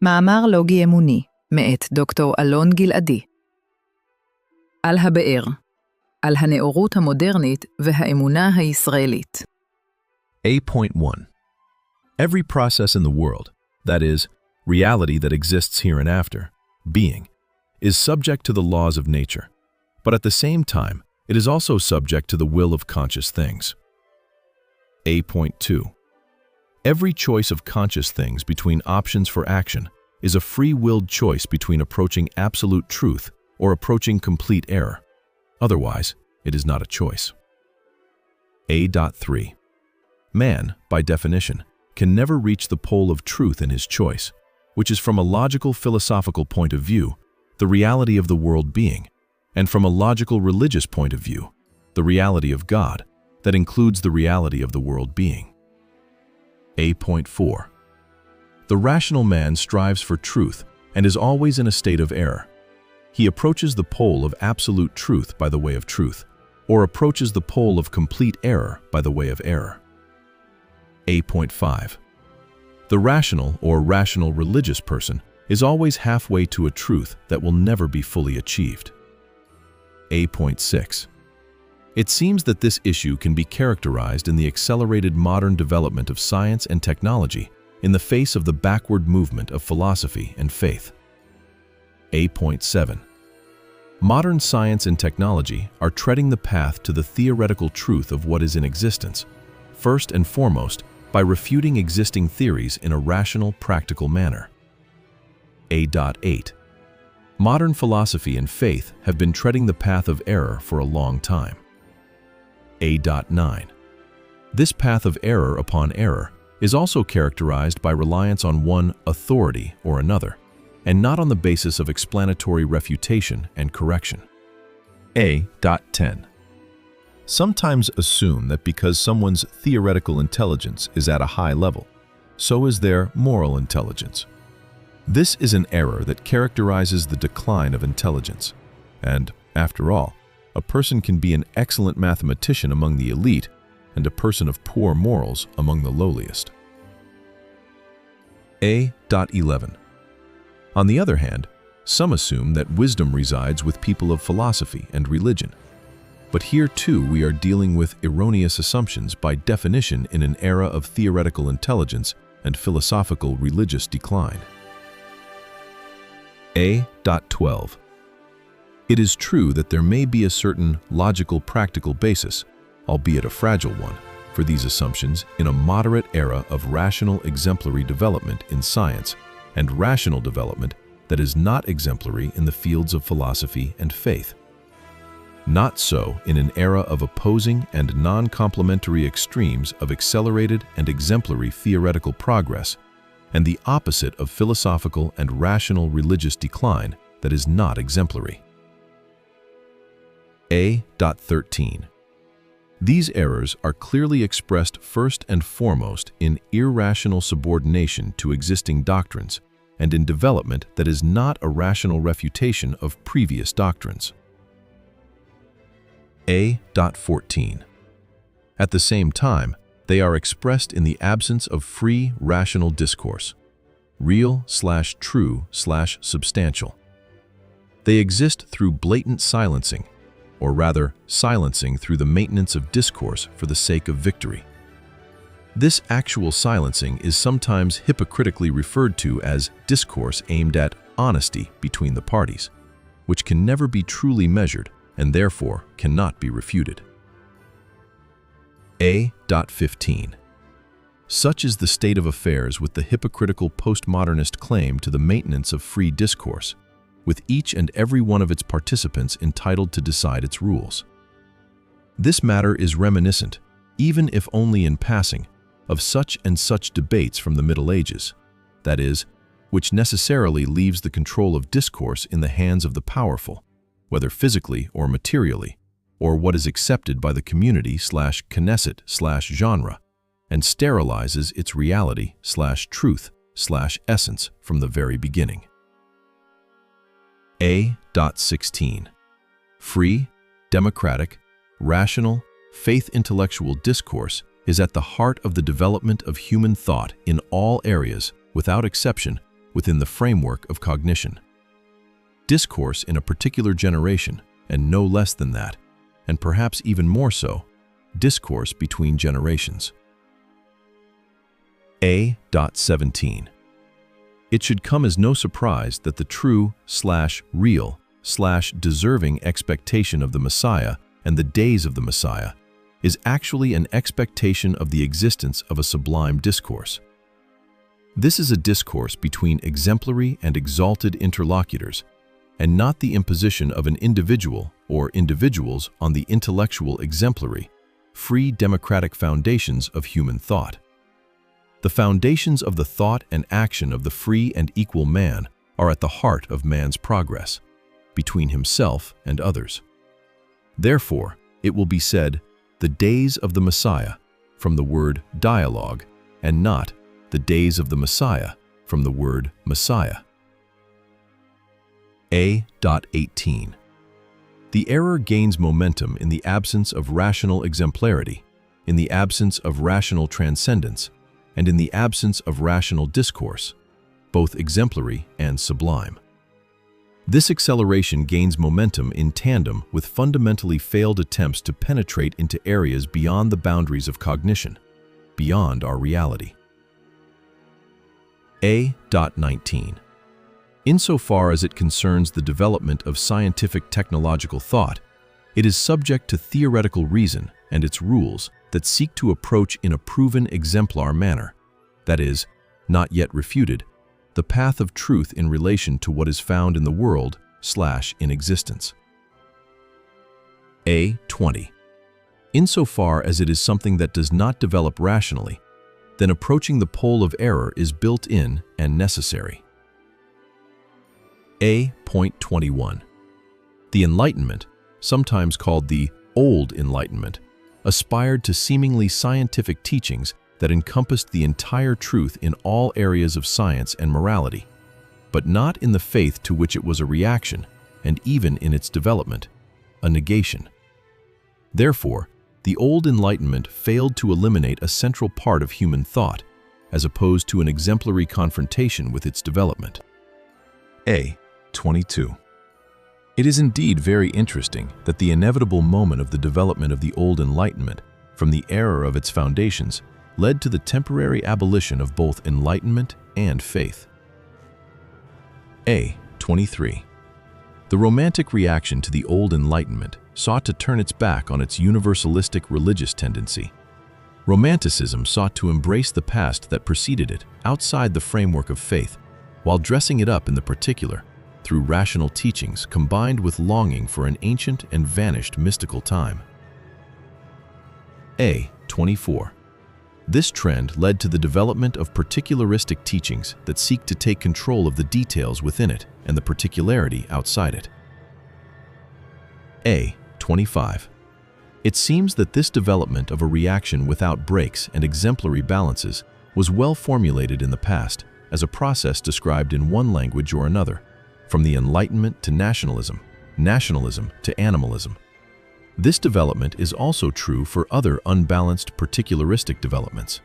מאמר לוגי-אמוני, מאת דוקטור אלון גלעדי. על הבאר, על הנאורות המודרנית והאמונה הישראלית. 8.1 Every process in the world, that is, reality that exists here and after, being, is subject to the laws of nature, but at the same time, it is also subject to the will of conscious things. 8.2 Every choice of conscious things between options for action is a free-willed choice between approaching absolute truth or approaching complete error. Otherwise, it is not a choice. 8.3 Man, by definition, can never reach the pole of truth in his choice, which is from a logical philosophical point of view, the reality of the world being, and from a logical religious point of view, the reality of God, that includes the reality of the world being. 8.4 The rational man strives for truth and is always in a state of error. He approaches the pole of absolute truth by the way of truth, or approaches the pole of complete error by the way of error. 8.5 The rational or rational religious person is always halfway to a truth that will never be fully achieved. 8.6 It seems that this issue can be characterized in the accelerated modern development of science and technology in the face of the backward movement of philosophy and faith. 8.7 Modern science and technology are treading the path to the theoretical truth of what is in existence, first and foremost by refuting existing theories in a rational, practical manner. 8.8 Modern philosophy and faith have been treading the path of error for a long time. 8.9 This path of error upon error is also characterized by reliance on one authority or another, and not on the basis of explanatory refutation and correction. 8.10 Sometimes assume that because someone's theoretical intelligence is at a high level, so is their moral intelligence. This is an error that characterizes the decline of intelligence, and, after all, a person can be an excellent mathematician among the elite and a person of poor morals among the lowliest. 8.11 On the other hand, some assume that wisdom resides with people of philosophy and religion. But here too we are dealing with erroneous assumptions by definition in an era of theoretical intelligence and philosophical religious decline. 8.12 It is true that there may be a certain logical practical basis, albeit a fragile one, for these assumptions in a moderate era of rational exemplary development in science and rational development that is not exemplary in the fields of philosophy and faith. Not so in an era of opposing and non-complementary extremes of accelerated and exemplary theoretical progress, and the opposite of philosophical and rational religious decline that is not exemplary. 8.13 These errors are clearly expressed first and foremost in irrational subordination to existing doctrines and in development that is not a rational refutation of previous doctrines. 8.14 At the same time, they are expressed in the absence of free rational discourse, real/true/substantial. They exist through blatant silencing, or rather, silencing through the maintenance of discourse for the sake of victory. This actual silencing is sometimes hypocritically referred to as discourse aimed at honesty between the parties, which can never be truly measured and therefore cannot be refuted. 8.15 Such is the state of affairs with the hypocritical postmodernist claim to the maintenance of free discourse, with each and every one of its participants entitled to decide its rules. This matter is reminiscent, even if only in passing, of such and such debates from the Middle Ages, that is, which necessarily leaves the control of discourse in the hands of the powerful, whether physically or materially, or what is accepted by the community/Knesset/genre, and sterilizes its reality/truth/essence from the very beginning. 8.16 Free, democratic, rational, faith-intellectual discourse is at the heart of the development of human thought in all areas, without exception, within the framework of cognition. Discourse in a particular generation, and no less than that, and perhaps even more so, discourse between generations. A.17. It should come as no surprise that the true/real/deserving expectation of the Messiah and the days of the Messiah is actually an expectation of the existence of a sublime discourse. This is a discourse between exemplary and exalted interlocutors, and not the imposition of an individual or individuals on the intellectual exemplary, free democratic foundations of human thought. The foundations of the thought and action of the free and equal man are at the heart of man's progress, between himself and others. Therefore, it will be said, the days of the Messiah, from the word dialogue, and not the days of the Messiah, from the word Messiah. A.18. The error gains momentum in the absence of rational exemplarity, in the absence of rational transcendence, and in the absence of rational discourse, both exemplary and sublime. This acceleration gains momentum in tandem with fundamentally failed attempts to penetrate into areas beyond the boundaries of cognition, beyond our reality. A.19. Insofar as it concerns the development of scientific technological thought, it is subject to theoretical reason and its rules that seek to approach in a proven exemplar manner, that is, not yet refuted, the path of truth in relation to what is found in the world/in existence. A.20. Insofar as it is something that does not develop rationally, then approaching the pole of error is built in and necessary. A.21. The Enlightenment, sometimes called the Old Enlightenment, aspired to seemingly scientific teachings that encompassed the entire truth in all areas of science and morality, but not in the faith to which it was a reaction, and even in its development, a negation. Therefore, the Old Enlightenment failed to eliminate a central part of human thought, as opposed to an exemplary confrontation with its development. A.22. It is indeed very interesting that the inevitable moment of the development of the Old Enlightenment, from the error of its foundations, led to the temporary abolition of both enlightenment and faith. A.23. The Romantic reaction to the Old Enlightenment sought to turn its back on its universalistic religious tendency. Romanticism sought to embrace the past that preceded it outside the framework of faith, while dressing it up in the particular, through rational teachings combined with longing for an ancient and vanished mystical time. A.24. This trend led to the development of particularistic teachings that seek to take control of the details within it and the particularity outside it. A.25. It seems that this development of a reaction without breaks and exemplary balances was well formulated in the past as a process described in one language or another, from the Enlightenment to nationalism, nationalism to animalism. This development is also true for other unbalanced particularistic developments.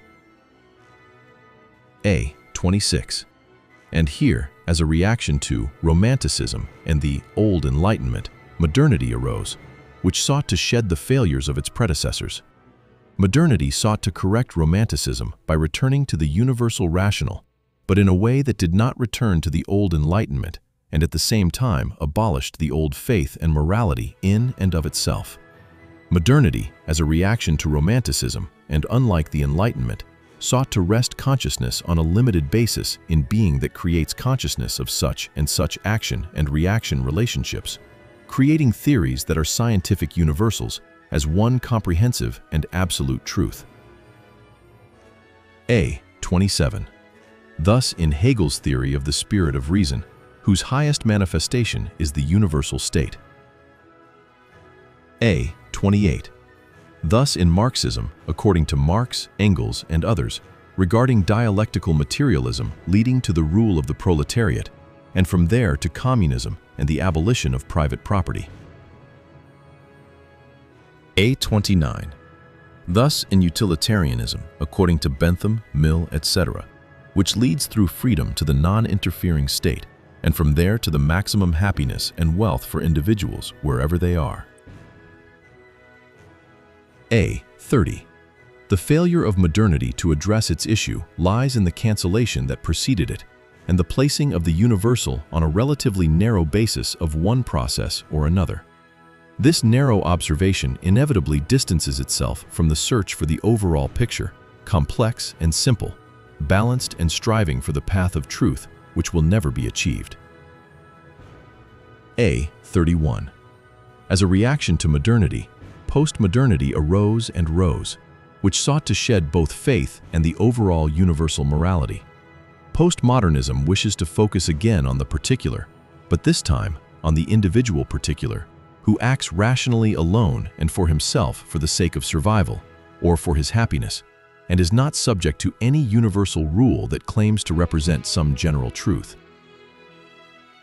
A.26. And here, as a reaction to Romanticism and the Old Enlightenment, modernity arose, which sought to shed the failures of its predecessors. Modernity sought to correct Romanticism by returning to the universal rational, but in a way that did not return to the Old Enlightenment, and at the same time abolished the old faith and morality in and of itself. Modernity, as a reaction to Romanticism, and unlike the Enlightenment, sought to rest consciousness on a limited basis in being that creates consciousness of such and such action and reaction relationships, creating theories that are scientific universals as one comprehensive and absolute truth. A.27. Thus, in Hegel's theory of the spirit of reason, whose highest manifestation is the universal state. A.28. Thus, in Marxism, according to Marx, Engels, and others, regarding dialectical materialism leading to the rule of the proletariat, and from there to communism and the abolition of private property. A.29. Thus, in utilitarianism, according to Bentham, Mill, etc., which leads through freedom to the non-interfering state, and from there to the maximum happiness and wealth for individuals wherever they are. A. 30. The failure of modernity to address its issue lies in the cancellation that preceded it, and the placing of the universal on a relatively narrow basis of one process or another. This narrow observation inevitably distances itself from the search for the overall picture, complex and simple, balanced and striving for the path of truth, which will never be achieved. A. 31. As a reaction to modernity, postmodernity arose and rose, which sought to shed both faith and the overall universal morality. Postmodernism wishes to focus again on the particular, but this time on the individual particular, who acts rationally alone and for himself for the sake of survival, or for his happiness, and is not subject to any universal rule that claims to represent some general truth.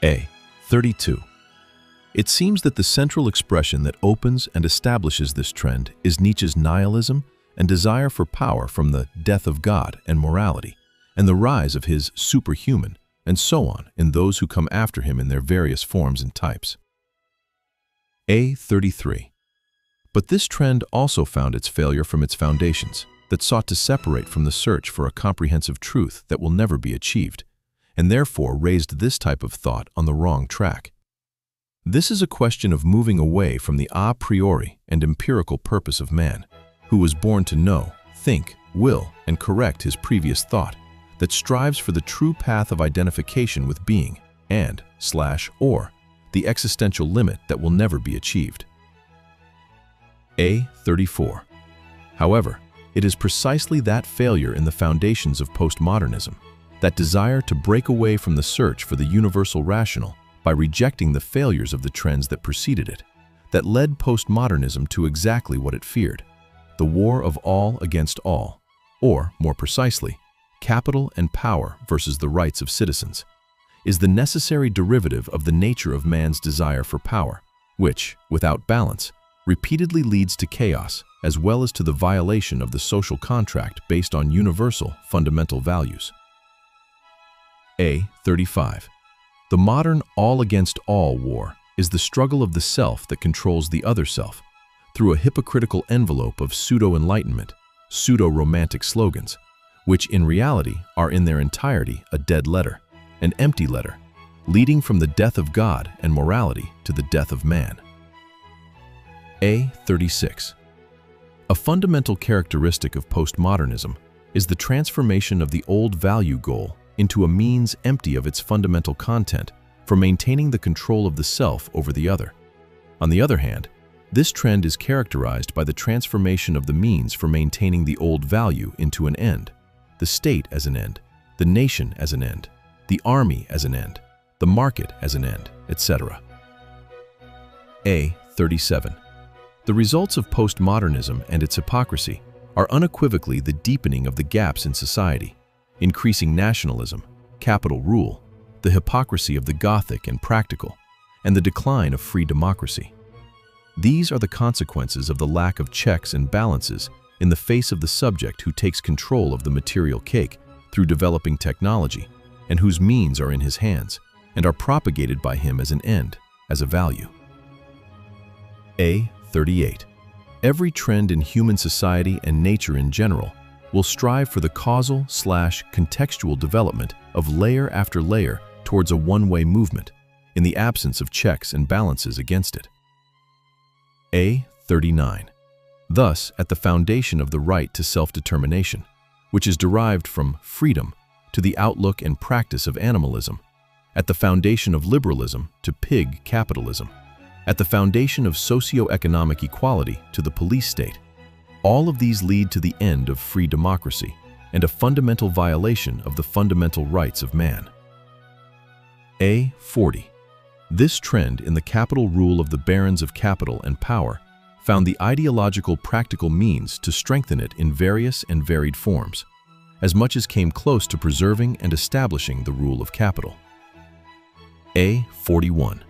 A. 32. It seems that the central expression that opens and establishes this trend is Nietzsche's nihilism and desire for power from the death of God and morality, and the rise of his superhuman, and so on in those who come after him in their various forms and types. A. 33. But this trend also found its failure from its foundations, that sought to separate from the search for a comprehensive truth that will never be achieved, and therefore raised this type of thought on the wrong track. This is a question of moving away from the a priori and empirical purpose of man, who was born to know, think, will, and correct his previous thought, that strives for the true path of identification with being and/or the existential limit that will never be achieved. A. 34. However, it is precisely that failure in the foundations of postmodernism, that desire to break away from the search for the universal rational by rejecting the failures of the trends that preceded it, that led postmodernism to exactly what it feared, the war of all against all, or, more precisely, capital and power versus the rights of citizens, is the necessary derivative of the nature of man's desire for power, which, without balance, repeatedly leads to chaos as well as to the violation of the social contract based on universal, fundamental values. A. 35. The modern all-against-all war is the struggle of the self that controls the other self through a hypocritical envelope of pseudo-enlightenment, pseudo-romantic slogans, which in reality are in their entirety a dead letter, an empty letter, leading from the death of God and morality to the death of man. A. 36. A fundamental characteristic of postmodernism is the transformation of the old value goal into a means empty of its fundamental content for maintaining the control of the self over the other. On the other hand, this trend is characterized by the transformation of the means for maintaining the old value into an end, the state as an end, the nation as an end, the army as an end, the market as an end, etc. A. 37. The results of postmodernism and its hypocrisy are unequivocally the deepening of the gaps in society, increasing nationalism, capital rule, the hypocrisy of the Gothic and practical, and the decline of free democracy. These are the consequences of the lack of checks and balances in the face of the subject who takes control of the material cake through developing technology, and whose means are in his hands and are propagated by him as an end, as a value. A. 38. Every trend in human society and nature in general will strive for the causal/contextual development of layer after layer towards a one-way movement, in the absence of checks and balances against it. A. 39. Thus, at the foundation of the right to self-determination, which is derived from freedom to the outlook and practice of animalism, at the foundation of liberalism to pig capitalism, at the foundation of socio-economic equality to the police state, all of these lead to the end of free democracy and a fundamental violation of the fundamental rights of man. A. 40. This trend in the capital rule of the barons of capital and power found the ideological practical means to strengthen it in various and varied forms, as much as came close to preserving and establishing the rule of capital. A. 41.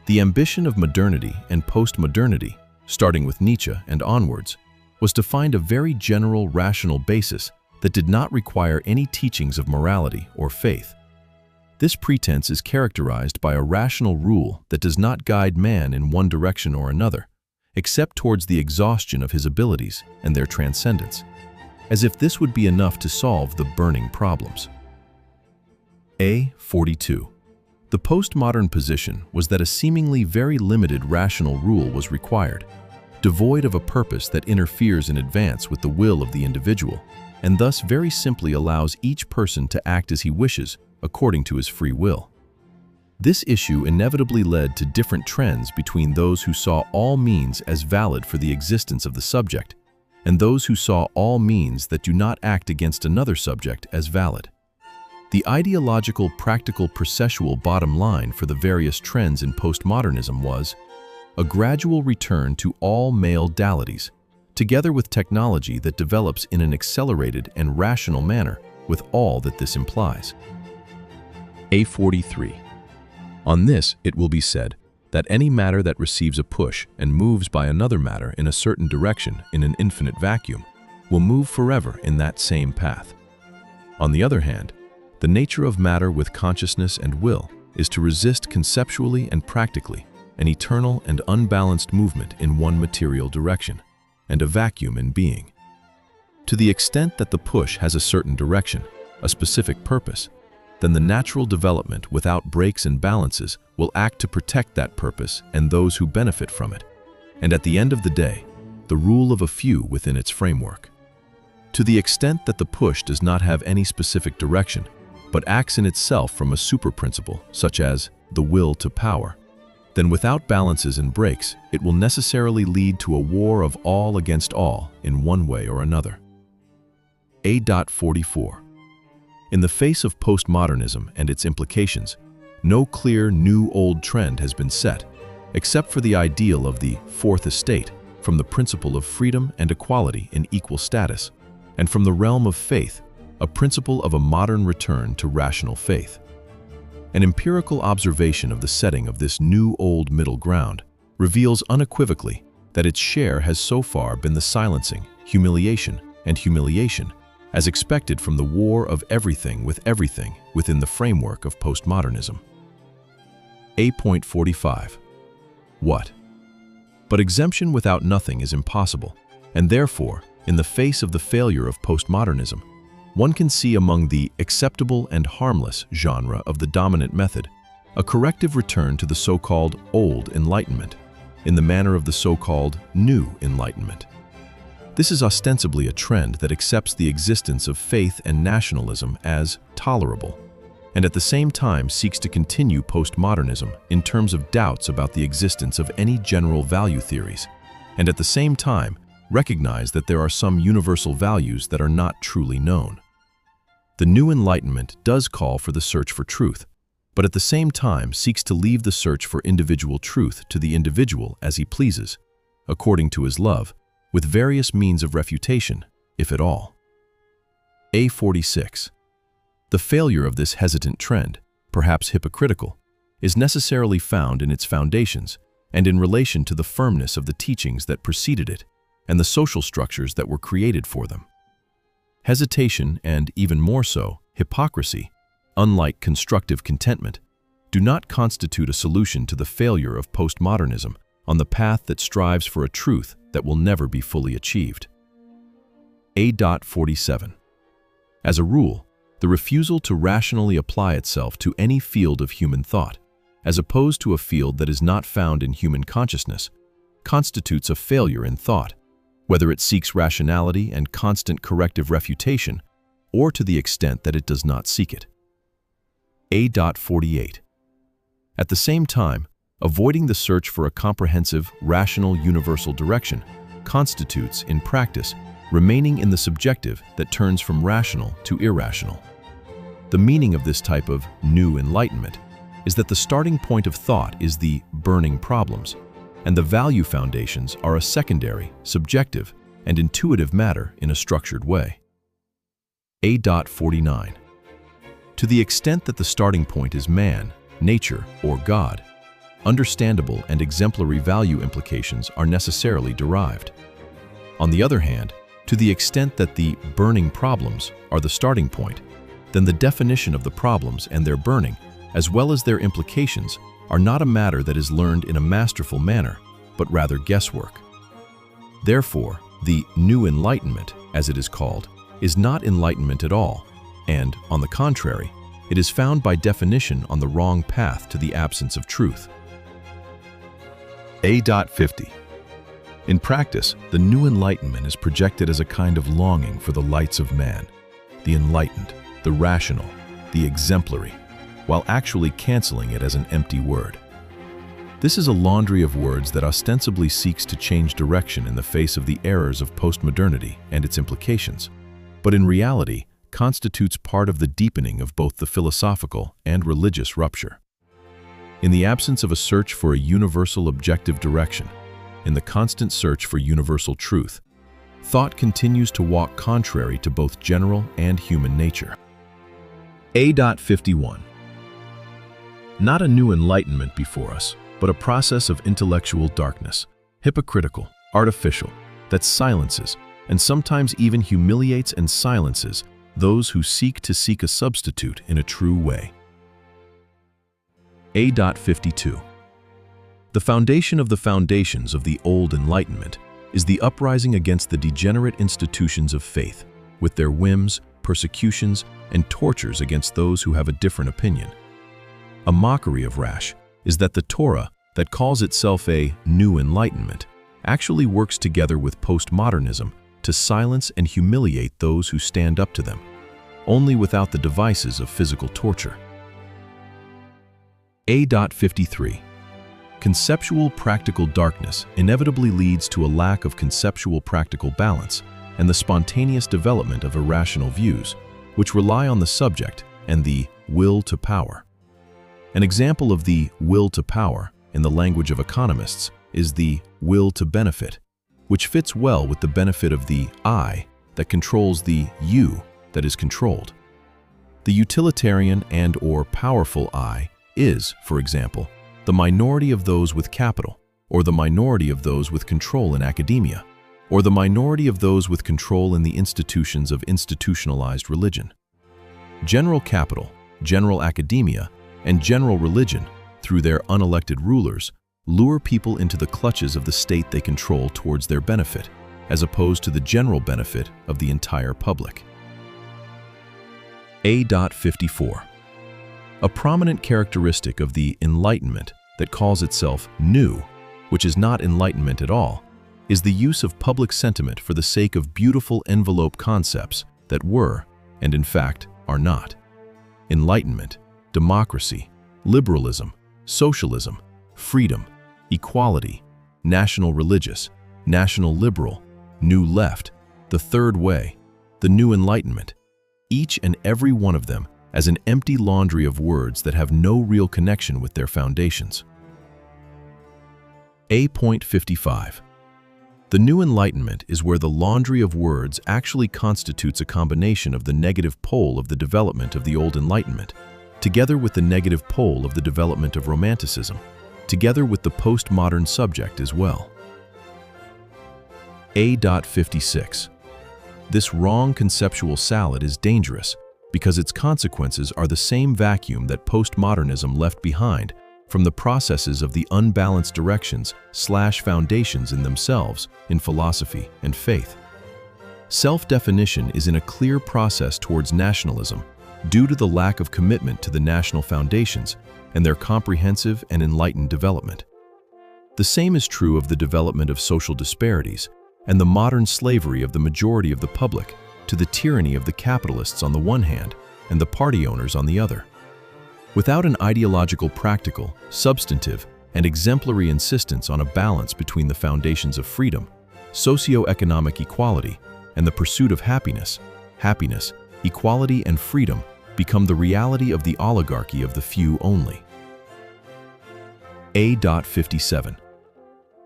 The ambition of modernity and postmodernity, starting with Nietzsche and onwards, was to find a very general rational basis that did not require any teachings of morality or faith. This pretense is characterized by a rational rule that does not guide man in one direction or another, except towards the exhaustion of his abilities and their transcendence, as if this would be enough to solve the burning problems. A42. The postmodern position was that a seemingly very limited rational rule was required, devoid of a purpose that interferes in advance with the will of the individual, and thus very simply allows each person to act as he wishes according to his free will. This issue inevitably led to different trends between those who saw all means as valid for the existence of the subject, and those who saw all means that do not act against another subject as valid. The ideological, practical, processual bottom line for the various trends in postmodernism was a gradual return to all male dualities, together with technology that develops in an accelerated and rational manner with all that this implies. A43. On this, it will be said that any matter that receives a push and moves by another matter in a certain direction in an infinite vacuum will move forever in that same path. On the other hand, the nature of matter with consciousness and will is to resist conceptually and practically an eternal and unbalanced movement in one material direction, and a vacuum in being. To the extent that the push has a certain direction, a specific purpose, then the natural development without breaks and balances will act to protect that purpose and those who benefit from it, and at the end of the day, the rule of a few within its framework. To the extent that the push does not have any specific direction, but acts in itself from a super-principle, such as the will to power, then without balances and breaks, it will necessarily lead to a war of all against all in one way or another. A44. In the face of postmodernism and its implications, no clear new-old trend has been set, except for the ideal of the fourth estate from the principle of freedom and equality in equal status, and from the realm of faith, a principle of a modern return to rational faith. An empirical observation of the setting of this new-old middle ground reveals unequivocally that its share has so far been the silencing, humiliation, as expected from the war of everything with everything within the framework of postmodernism. A.45. What? But exemption without nothing is impossible, and therefore, in the face of the failure of postmodernism, one can see among the acceptable and harmless genre of the dominant method a corrective return to the so-called Old Enlightenment, in the manner of the so-called New Enlightenment. This is ostensibly a trend that accepts the existence of faith and nationalism as tolerable, and at the same time seeks to continue postmodernism in terms of doubts about the existence of any general value theories, and at the same time recognize that there are some universal values that are not truly known. The New Enlightenment does call for the search for truth, but at the same time seeks to leave the search for individual truth to the individual as he pleases, according to his love, with various means of refutation, if at all. A.46. The failure of this hesitant trend, perhaps hypocritical, is necessarily found in its foundations and in relation to the firmness of the teachings that preceded it and the social structures that were created for them. Hesitation and, even more so, hypocrisy, unlike constructive contentment, do not constitute a solution to the failure of postmodernism on the path that strives for a truth that will never be fully achieved. A.47. As a rule, the refusal to rationally apply itself to any field of human thought, as opposed to a field that is not found in human consciousness, constitutes a failure in thought, whether it seeks rationality and constant corrective refutation, or to the extent that it does not seek it. A.48. At the same time, avoiding the search for a comprehensive, rational, universal direction constitutes, in practice, remaining in the subjective that turns from rational to irrational. The meaning of this type of new enlightenment is that the starting point of thought is the burning problems, and the value foundations are a secondary, subjective, and intuitive matter in a structured way. A.49. To the extent that the starting point is man, nature, or God, understandable and exemplary value implications are necessarily derived. On the other hand, To the extent that the burning problems are the starting point, then the definition of the problems and their burning, as well as their implications, are not a matter that is learned in a masterful manner, but rather guesswork. Therefore, the New Enlightenment, as it is called, is not enlightenment at all, and, on the contrary, it is found by definition on the wrong path to the absence of truth. A.50. In practice, the New Enlightenment is projected as a kind of longing for the lights of man, the enlightened, the rational, the exemplary, while actually canceling it as an empty word. This is a laundry of words that ostensibly seeks to change direction in the face of the errors of postmodernity and its implications, but in reality constitutes part of the deepening of both the philosophical and religious rupture. In the absence of a search for a universal objective direction, in the constant search for universal truth, thought continues to walk contrary to both general and human nature. A.51. Not a new enlightenment before us, but a process of intellectual darkness, hypocritical, artificial, that silences, and sometimes even humiliates and silences those who seek a substitute in a true way. A.52. The foundation of the foundations of the old enlightenment is the uprising against the degenerate institutions of faith, with their whims, persecutions, and tortures against those who have a different opinion. A mockery of rash is that the Torah, that calls itself a new enlightenment, actually works together with postmodernism to silence and humiliate those who stand up to them, only without the devices of physical torture. A.53. Conceptual practical darkness inevitably leads to a lack of conceptual practical balance and the spontaneous development of irrational views, which rely on the subject and the will to power. An example of the will to power, in the language of economists, is the will to benefit, which fits well with the benefit of the I that controls the you that is controlled. The utilitarian and/or powerful I is, for example, the minority of those with capital, or the minority of those with control in academia, or the minority of those with control in the institutions of institutionalized religion. General capital, general academia, and general religion, through their unelected rulers, lure people into the clutches of the state they control towards their benefit, as opposed to the general benefit of the entire public. A.54. A prominent characteristic of the Enlightenment that calls itself new, which is not enlightenment at all, is the use of public sentiment for the sake of beautiful envelope concepts that were, and in fact, are not. Enlightenment, democracy, liberalism, socialism, freedom, equality, national religious, national liberal, new left, the third way, the new enlightenment, each and every one of them as an empty laundry of words that have no real connection with their foundations. A.55. The new enlightenment is where the laundry of words actually constitutes a combination of the negative pole of the development of the old enlightenment, together with the negative pole of the development of romanticism, together with the postmodern subject as well. A.56. This wrong conceptual salad is dangerous because its consequences are the same vacuum that postmodernism left behind from the processes of the unbalanced directions/foundations in themselves in philosophy and faith. Self-definition is in a clear process towards nationalism due to the lack of commitment to the national foundations and their comprehensive and enlightened development. The same is true of the development of social disparities and the modern slavery of the majority of the public to the tyranny of the capitalists on the one hand and the party owners on the other. Without an ideological, practical, substantive, and exemplary insistence on a balance between the foundations of freedom, socio-economic equality, and the pursuit of happiness, equality, and freedom become the reality of the oligarchy of the few only. A.57.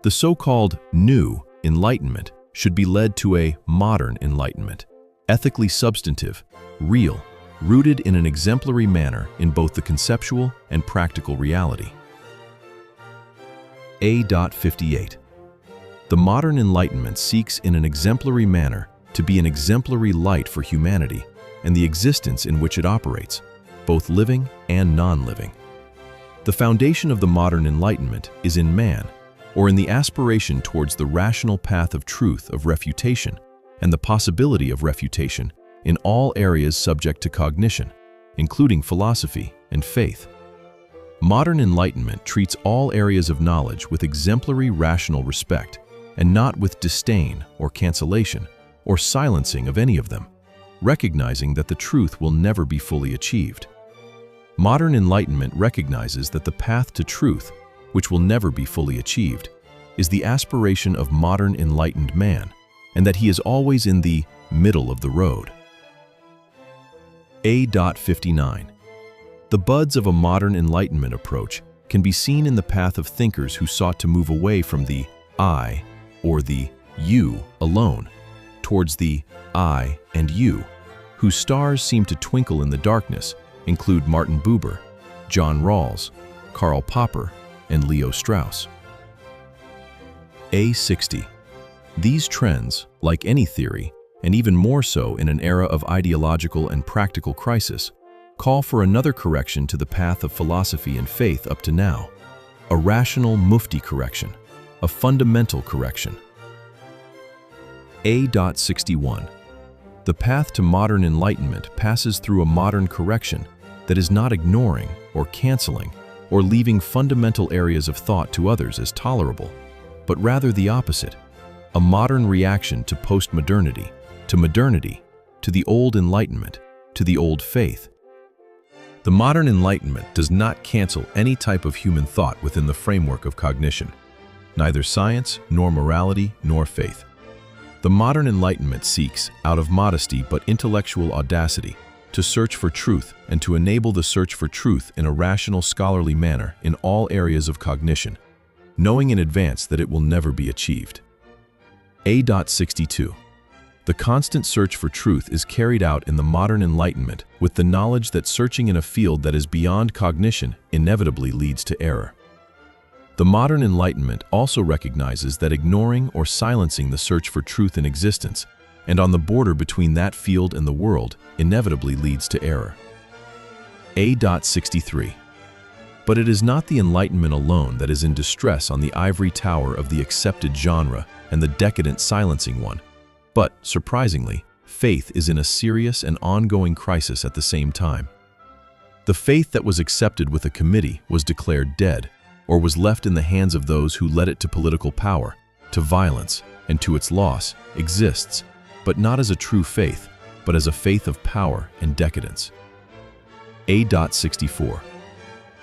The so-called new enlightenment should be led to a modern enlightenment, ethically substantive, real, rooted in an exemplary manner in both the conceptual and practical reality. A.58. The modern enlightenment seeks in an exemplary manner to be an exemplary light for humanity and the existence in which it operates, both living and non-living. The foundation of the modern enlightenment is in man, or in the aspiration towards the rational path of truth of refutation and the possibility of refutation in all areas subject to cognition, including philosophy and faith. Modern enlightenment treats all areas of knowledge with exemplary rational respect and not with disdain or cancellation or silencing of any of them, recognizing that the truth will never be fully achieved. Modern enlightenment recognizes that the path to truth, which will never be fully achieved, is the aspiration of modern enlightened man, and that he is always in the middle of the road. A.59. The buds of a modern enlightenment approach can be seen in the path of thinkers who sought to move away from the I or the you alone, towards the I and you, whose stars seem to twinkle in the darkness, include Martin Buber, John Rawls, Karl Popper, and Leo Strauss. A60. These trends, like any theory, and even more so in an era of ideological and practical crisis, call for another correction to the path of philosophy and faith up to now, a rational mufti correction, a fundamental correction. A.61. The path to modern enlightenment passes through a modern correction that is not ignoring or canceling or leaving fundamental areas of thought to others as tolerable, but rather the opposite, a modern reaction to postmodernity, to modernity, to the old enlightenment, to the old faith. The modern enlightenment does not cancel any type of human thought within the framework of cognition, neither science, nor morality, nor faith. The modern enlightenment seeks, out of modesty but intellectual audacity, to search for truth and to enable the search for truth in a rational, scholarly manner in all areas of cognition, knowing in advance that it will never be achieved. A.62. The constant search for truth is carried out in the modern enlightenment with the knowledge that searching in a field that is beyond cognition inevitably leads to error. The modern enlightenment also recognizes that ignoring or silencing the search for truth in existence and on the border between that field and the world inevitably leads to error. A.63. But it is not the Enlightenment alone that is in distress on the ivory tower of the accepted genre and the decadent silencing one, but, surprisingly, faith is in a serious and ongoing crisis at the same time. The faith that was accepted with a committee was declared dead, or was left in the hands of those who led it to political power, to violence, and to its loss, exists, but not as a true faith, but as a faith of power and decadence. A.64.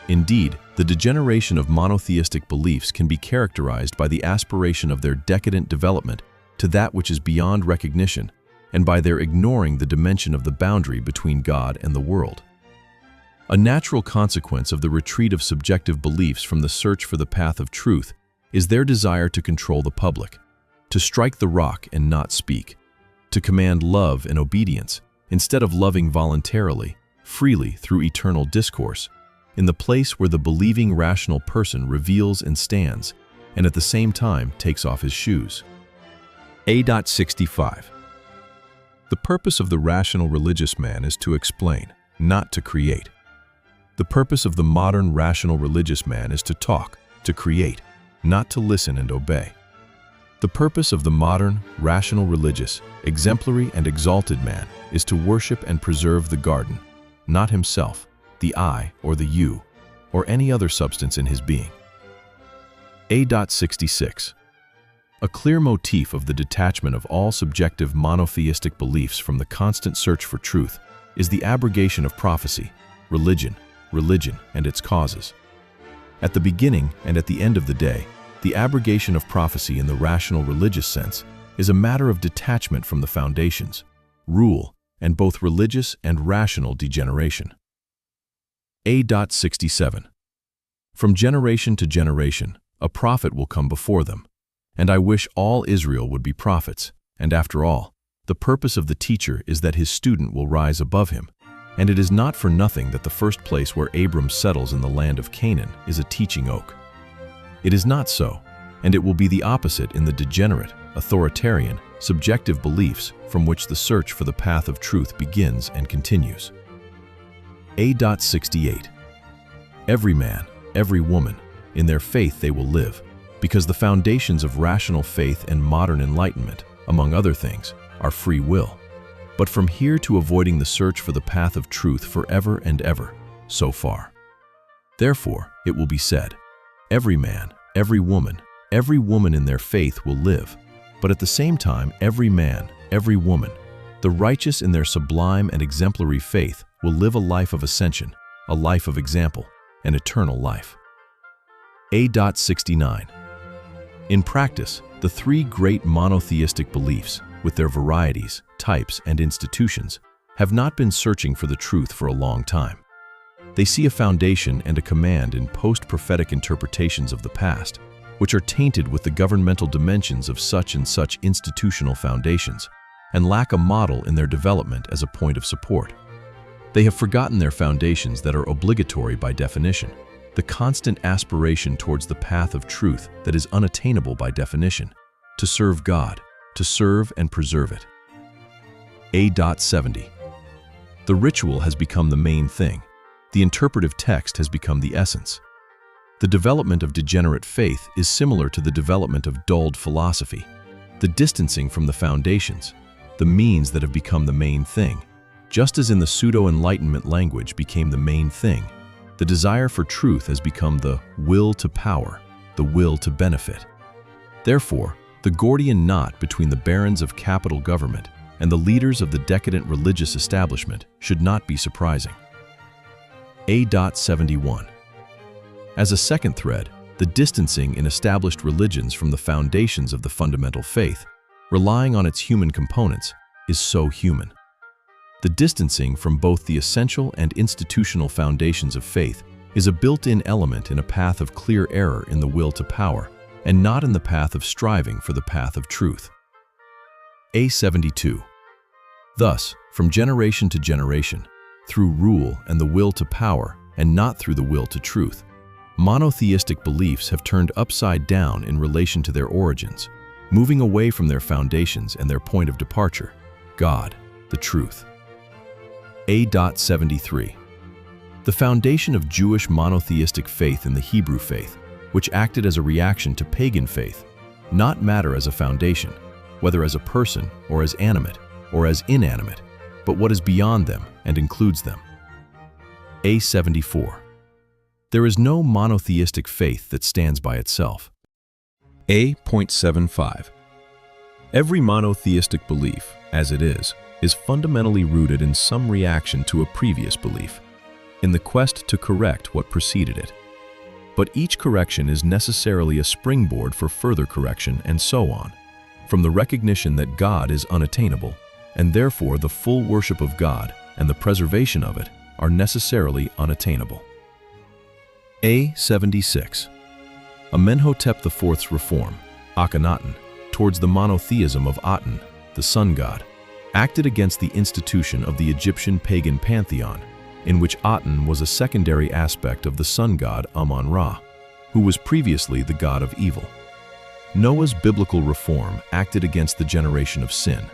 Indeed, the degeneration of monotheistic beliefs can be characterized by the aspiration of their decadent development to that which is beyond recognition, and by their ignoring the dimension of the boundary between God and the world. A natural consequence of the retreat of subjective beliefs from the search for the path of truth is their desire to control the public, to strike the rock and not speak, to command love and obedience instead of loving voluntarily, freely through eternal discourse, in the place where the believing rational person reveals and stands, and at the same time takes off his shoes. A.65. The purpose of the rational religious man is to explain, not to create. The purpose of the modern rational religious man is to talk, to create, not to listen and obey. The purpose of the modern, rational religious, exemplary and exalted man is to worship and preserve the garden, not himself, the I or the you, or any other substance in his being. A.66. A clear motif of the detachment of all subjective monotheistic beliefs from the constant search for truth is the abrogation of prophecy, religion, and its causes. At the beginning and at the end of the day, the abrogation of prophecy in the rational religious sense is a matter of detachment from the foundations, rule, and both religious and rational degeneration. A.67. From generation to generation, a prophet will come before them, and I wish all Israel would be prophets, and after all, the purpose of the teacher is that his student will rise above him, and it is not for nothing that the first place where Abram settles in the land of Canaan is a teaching oak. It is not so, and it will be the opposite in the degenerate, authoritarian, subjective beliefs from which the search for the path of truth begins and continues. A.68. Every man, every woman, in their faith they will live, because the foundations of rational faith and modern enlightenment, among other things, are free will. But from here to avoiding the search for the path of truth forever and ever, so far. Therefore, it will be said, every man, every woman in their faith will live, but at the same time every man, every woman, the righteous in their sublime and exemplary faith will live a life of ascension, a life of example, an eternal life. A.69. In practice, the three great monotheistic beliefs, with their varieties, types, and institutions, have not been searching for the truth for a long time. They see a foundation and a command in post-prophetic interpretations of the past, which are tainted with the governmental dimensions of such and such institutional foundations, and lack a model in their development as a point of support. They have forgotten their foundations that are obligatory by definition, the constant aspiration towards the path of truth that is unattainable by definition, to serve God, to serve and preserve it. A.70. The ritual has become the main thing. The interpretive text has become the essence. The development of degenerate faith is similar to the development of dulled philosophy, the distancing from the foundations, the means that have become the main thing. Just as in the pseudo-enlightenment language became the main thing, the desire for truth has become the will to power, the will to benefit. Therefore, the Gordian knot between the barons of capital government and the leaders of the decadent religious establishment should not be surprising. A.71. As a second thread, the distancing in established religions from the foundations of the fundamental faith, relying on its human components, is so human. The distancing from both the essential and institutional foundations of faith is a built-in element in a path of clear error in the will to power, and not in the path of striving for the path of truth. A.72. Thus, from generation to generation, through rule and the will to power, and not through the will to truth, monotheistic beliefs have turned upside down in relation to their origins, moving away from their foundations and their point of departure, God, the truth. A.73. The foundation of Jewish monotheistic faith in the Hebrew faith, which acted as a reaction to pagan faith, not matter as a foundation, whether as a person or as animate or as inanimate, but what is beyond them and includes them. A.74. There is no monotheistic faith that stands by itself. A.75. Every monotheistic belief, as it is fundamentally rooted in some reaction to a previous belief, in the quest to correct what preceded it. But each correction is necessarily a springboard for further correction and so on, from the recognition that God is unattainable, and therefore the full worship of God and the preservation of it are necessarily unattainable. A.76. Amenhotep IV's reform, Akhenaten, towards the monotheism of Aten, the sun god, acted against the institution of the Egyptian pagan pantheon, in which Aten was a secondary aspect of the sun god Amun-Ra, who was previously the god of evil. Noah's biblical reform acted against the generation of sin.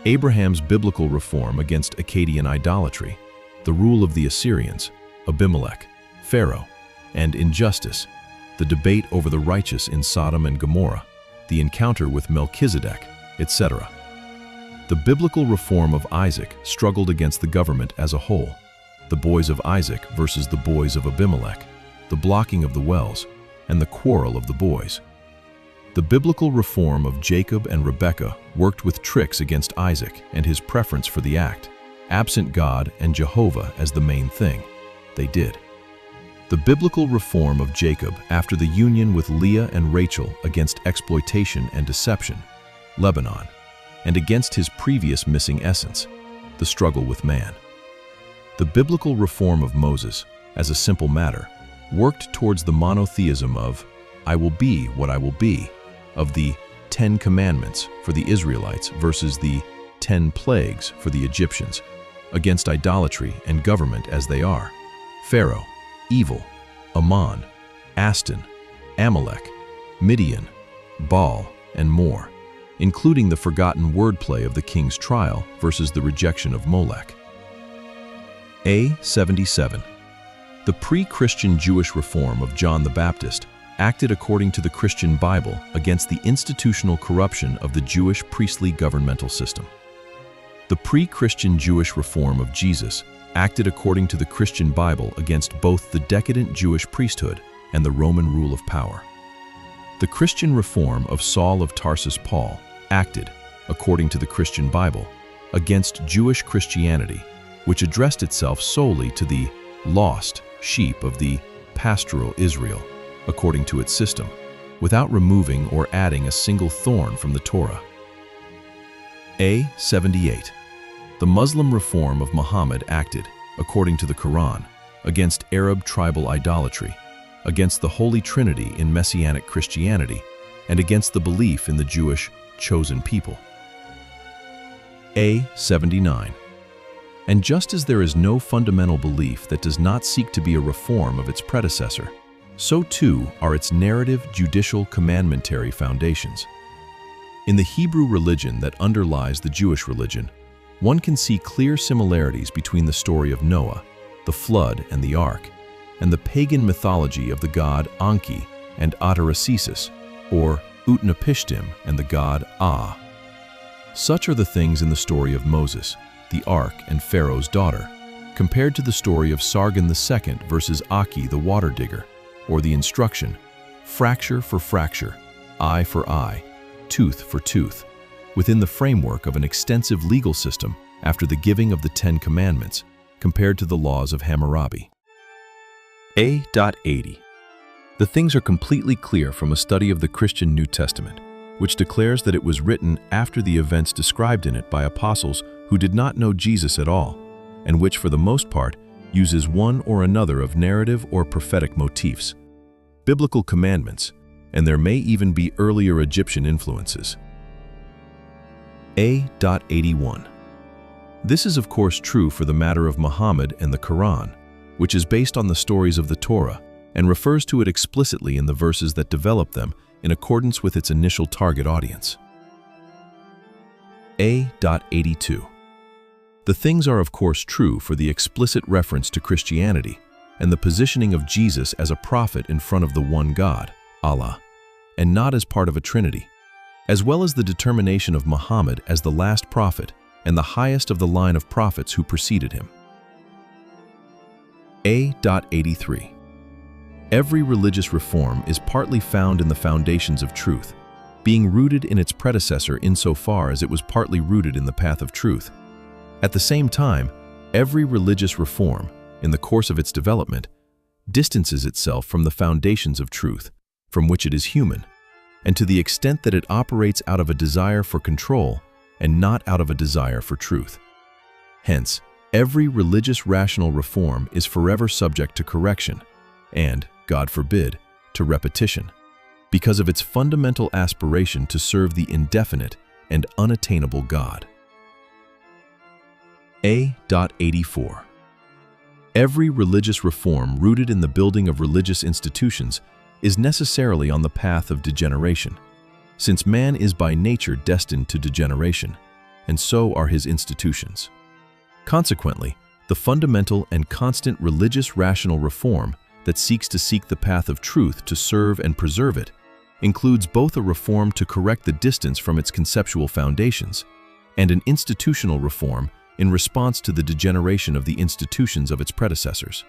Abraham's biblical reform against Akkadian idolatry, the rule of the Assyrians, Abimelech, Pharaoh, and injustice, the debate over the righteous in Sodom and Gomorrah, the encounter with Melchizedek, etc. The biblical reform of Isaac struggled against the government as a whole, the boys of Isaac versus the boys of Abimelech, the blocking of the wells, and the quarrel of the boys. The biblical reform of Jacob and Rebekah worked with tricks against Isaac and his preference for the act, absent God and Jehovah as the main thing. They did. The biblical reform of Jacob after the union with Leah and Rachel against exploitation and deception, Lebanon, and against his previous missing essence, the struggle with man. The biblical reform of Moses, as a simple matter, worked towards the monotheism of "I will be what I will be," of the 10 Commandments for the Israelites versus the 10 plagues for the Egyptians, against idolatry and government as they are, Pharaoh, evil, Ammon, Aston, Amalek, Midian, Baal, and more, including the forgotten wordplay of the king's trial versus the rejection of Molech. A77. The pre-Christian Jewish reform of John the Baptist acted according to the Christian Bible against the institutional corruption of the Jewish priestly governmental system. The pre-Christian Jewish reform of Jesus acted according to the Christian Bible against both the decadent Jewish priesthood and the Roman rule of power. The Christian reform of Saul of Tarsus Paul acted, according to the Christian Bible, against Jewish Christianity, which addressed itself solely to the lost sheep of the pastoral Israel, according to its system, without removing or adding a single thorn from the Torah. A78. The Muslim reform of Muhammad acted, according to the Quran, against Arab tribal idolatry, against the Holy Trinity in Messianic Christianity, and against the belief in the Jewish chosen people. A79. And just as there is no fundamental belief that does not seek to be a reform of its predecessor, so too are its narrative, judicial, commandmentary foundations. In the Hebrew religion that underlies the Jewish religion, one can see clear similarities between the story of Noah, the flood and the ark, and the pagan mythology of the god Anki and Ataracesis, or Utnapishtim and the god Ah. Such are the things in the story of Moses, the ark and Pharaoh's daughter, compared to the story of Sargon II versus Aki the water digger, or the instruction, fracture for fracture, eye for eye, tooth for tooth, within the framework of an extensive legal system after the giving of the Ten Commandments, compared to the laws of Hammurabi. A80. The things are completely clear from a study of the Christian New Testament, which declares that it was written after the events described in it by apostles who did not know Jesus at all, and which for the most part uses one or another of narrative or prophetic motifs, biblical commandments, and there may even be earlier Egyptian influences. A81. This is of course true for the matter of Muhammad and the Quran, which is based on the stories of the Torah and refers to it explicitly in the verses that develop them in accordance with its initial target audience. A82. The things are of course true for the explicit reference to Christianity and the positioning of Jesus as a prophet in front of the one God, Allah, and not as part of a trinity, as well as the determination of Muhammad as the last prophet and the highest of the line of prophets who preceded him. A83. Every religious reform is partly found in the foundations of truth, being rooted in its predecessor insofar as it was partly rooted in the path of truth. At the same time, every religious reform, in the course of its development, distances itself from the foundations of truth, from which it is human, and to the extent that it operates out of a desire for control and not out of a desire for truth. Hence, every religious rational reform is forever subject to correction and, God forbid, to repetition, because of its fundamental aspiration to serve the indefinite and unattainable God. A84. Every religious reform rooted in the building of religious institutions is necessarily on the path of degeneration, since man is by nature destined to degeneration, and so are his institutions. Consequently, the fundamental and constant religious rational reform that seeks to seek the path of truth to serve and preserve it includes both a reform to correct the distance from its conceptual foundations and an institutional reform in response to the degeneration of the institutions of its predecessors.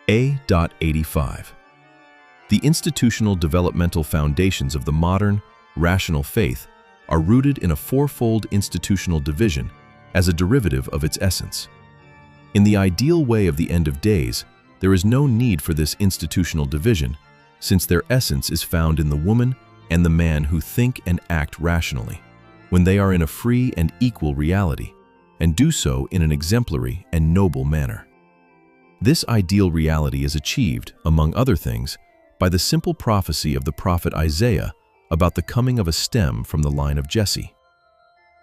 A85. The institutional developmental foundations of the modern, rational faith are rooted in a fourfold institutional division as a derivative of its essence. In the ideal way of the end of days, there is no need for this institutional division, since their essence is found in the woman and the man who think and act rationally, when they are in a free and equal reality, and do so in an exemplary and noble manner. This ideal reality is achieved, among other things, by the simple prophecy of the prophet Isaiah about the coming of a stem from the line of Jesse.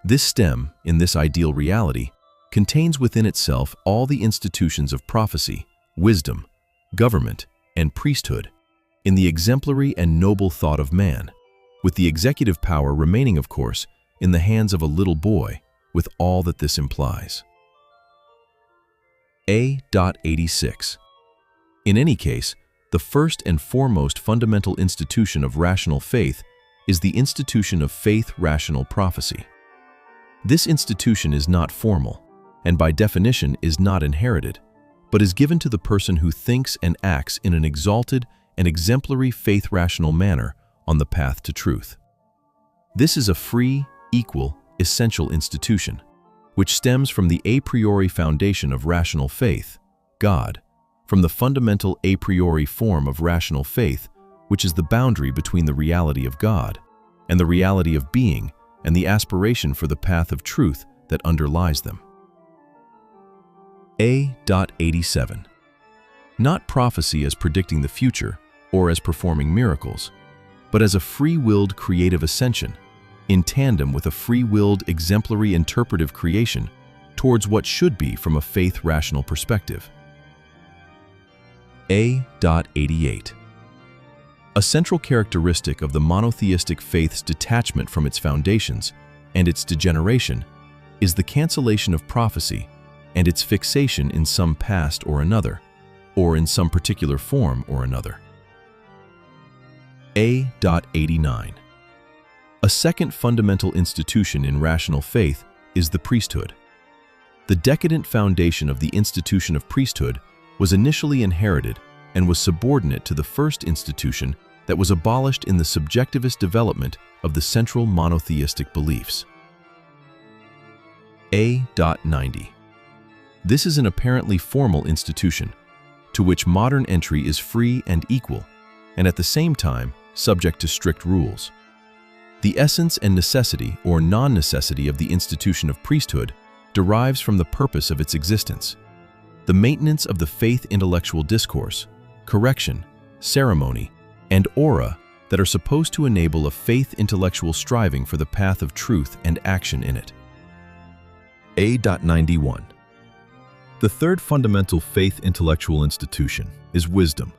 This stem, in this ideal reality, contains within itself all the institutions of prophecy, wisdom, government, and priesthood, in the exemplary and noble thought of man, with the executive power remaining, of course, in the hands of a little boy, with all that this implies. A.86. In any case, the first and foremost fundamental institution of rational faith is the institution of faith-rational prophecy. This institution is not formal, and by definition is not inherited, but is given to the person who thinks and acts in an exalted and exemplary faith-rational manner on the path to truth. This is a free, equal, essential institution, which stems from the a priori foundation of rational faith, God, from the fundamental a priori form of rational faith, which is the boundary between the reality of God and the reality of being and the aspiration for the path of truth that underlies them. A.87. Not prophecy as predicting the future or as performing miracles, but as a free-willed creative ascension, in tandem with a free-willed exemplary interpretive creation towards what should be from a faith-rational perspective. A.88. A central characteristic of the monotheistic faith's detachment from its foundations and its degeneration is the cancellation of prophecy and its fixation in some past or another, or in some particular form or another. A.89. A second fundamental institution in rational faith is the priesthood. The decadent foundation of the institution of priesthood was initially inherited and was subordinate to the first institution that was abolished in the subjectivist development of the central monotheistic beliefs. A.90. This is an apparently formal institution, to which modern entry is free and equal, and at the same time subject to strict rules. The essence and necessity or non-necessity of the institution of priesthood derives from the purpose of its existence, the maintenance of the faith intellectual discourse, correction, ceremony, and aura that are supposed to enable a faith intellectual striving for the path of truth and action in it. A.91. The third fundamental faith intellectual institution is wisdom.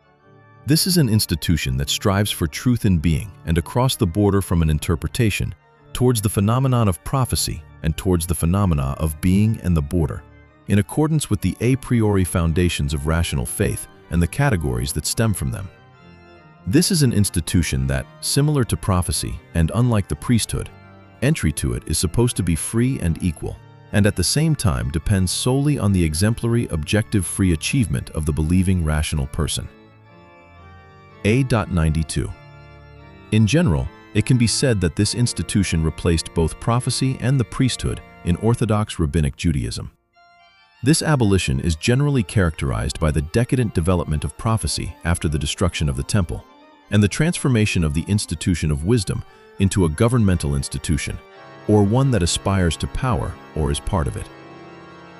This is an institution that strives for truth in being and across the border from an interpretation towards the phenomenon of prophecy and towards the phenomena of being and the border, in accordance with the a priori foundations of rational faith and the categories that stem from them. This is an institution that, similar to prophecy and unlike the priesthood, entry to it is supposed to be free and equal, and at the same time depends solely on the exemplary objective free achievement of the believing rational person. A.92. In general, it can be said that this institution replaced both prophecy and the priesthood in Orthodox Rabbinic Judaism. This abolition is generally characterized by the decadent development of prophecy after the destruction of the temple, and the transformation of the institution of wisdom into a governmental institution, or one that aspires to power or is part of it.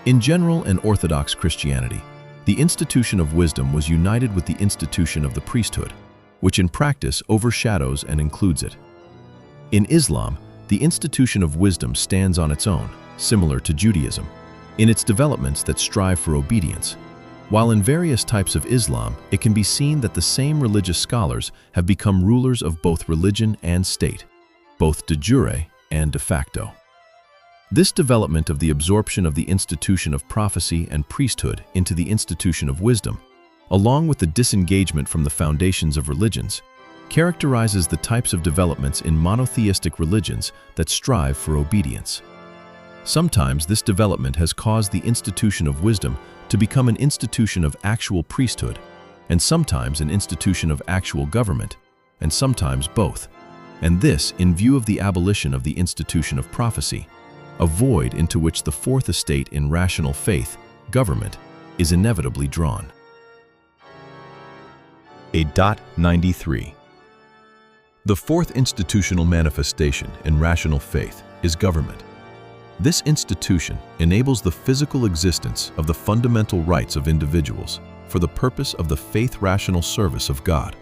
In general and Orthodox Christianity, the institution of wisdom was united with the institution of the priesthood, which in practice overshadows and includes it. In Islam, the institution of wisdom stands on its own, similar to Judaism, in its developments that strive for obedience, while in various types of Islam, it can be seen that the same religious scholars have become rulers of both religion and state, both de jure and de facto. This development of the absorption of the institution of prophecy and priesthood into the institution of wisdom, along with the disengagement from the foundations of religions, characterizes the types of developments in monotheistic religions that strive for obedience. Sometimes this development has caused the institution of wisdom to become an institution of actual priesthood, and sometimes an institution of actual government, and sometimes both, and this in view of the abolition of the institution of prophecy, a void into which the fourth estate in rational faith, government, is inevitably drawn. A.93. The fourth institutional manifestation in rational faith is government. This institution enables the physical existence of the fundamental rights of individuals for the purpose of the faith-rational service of God,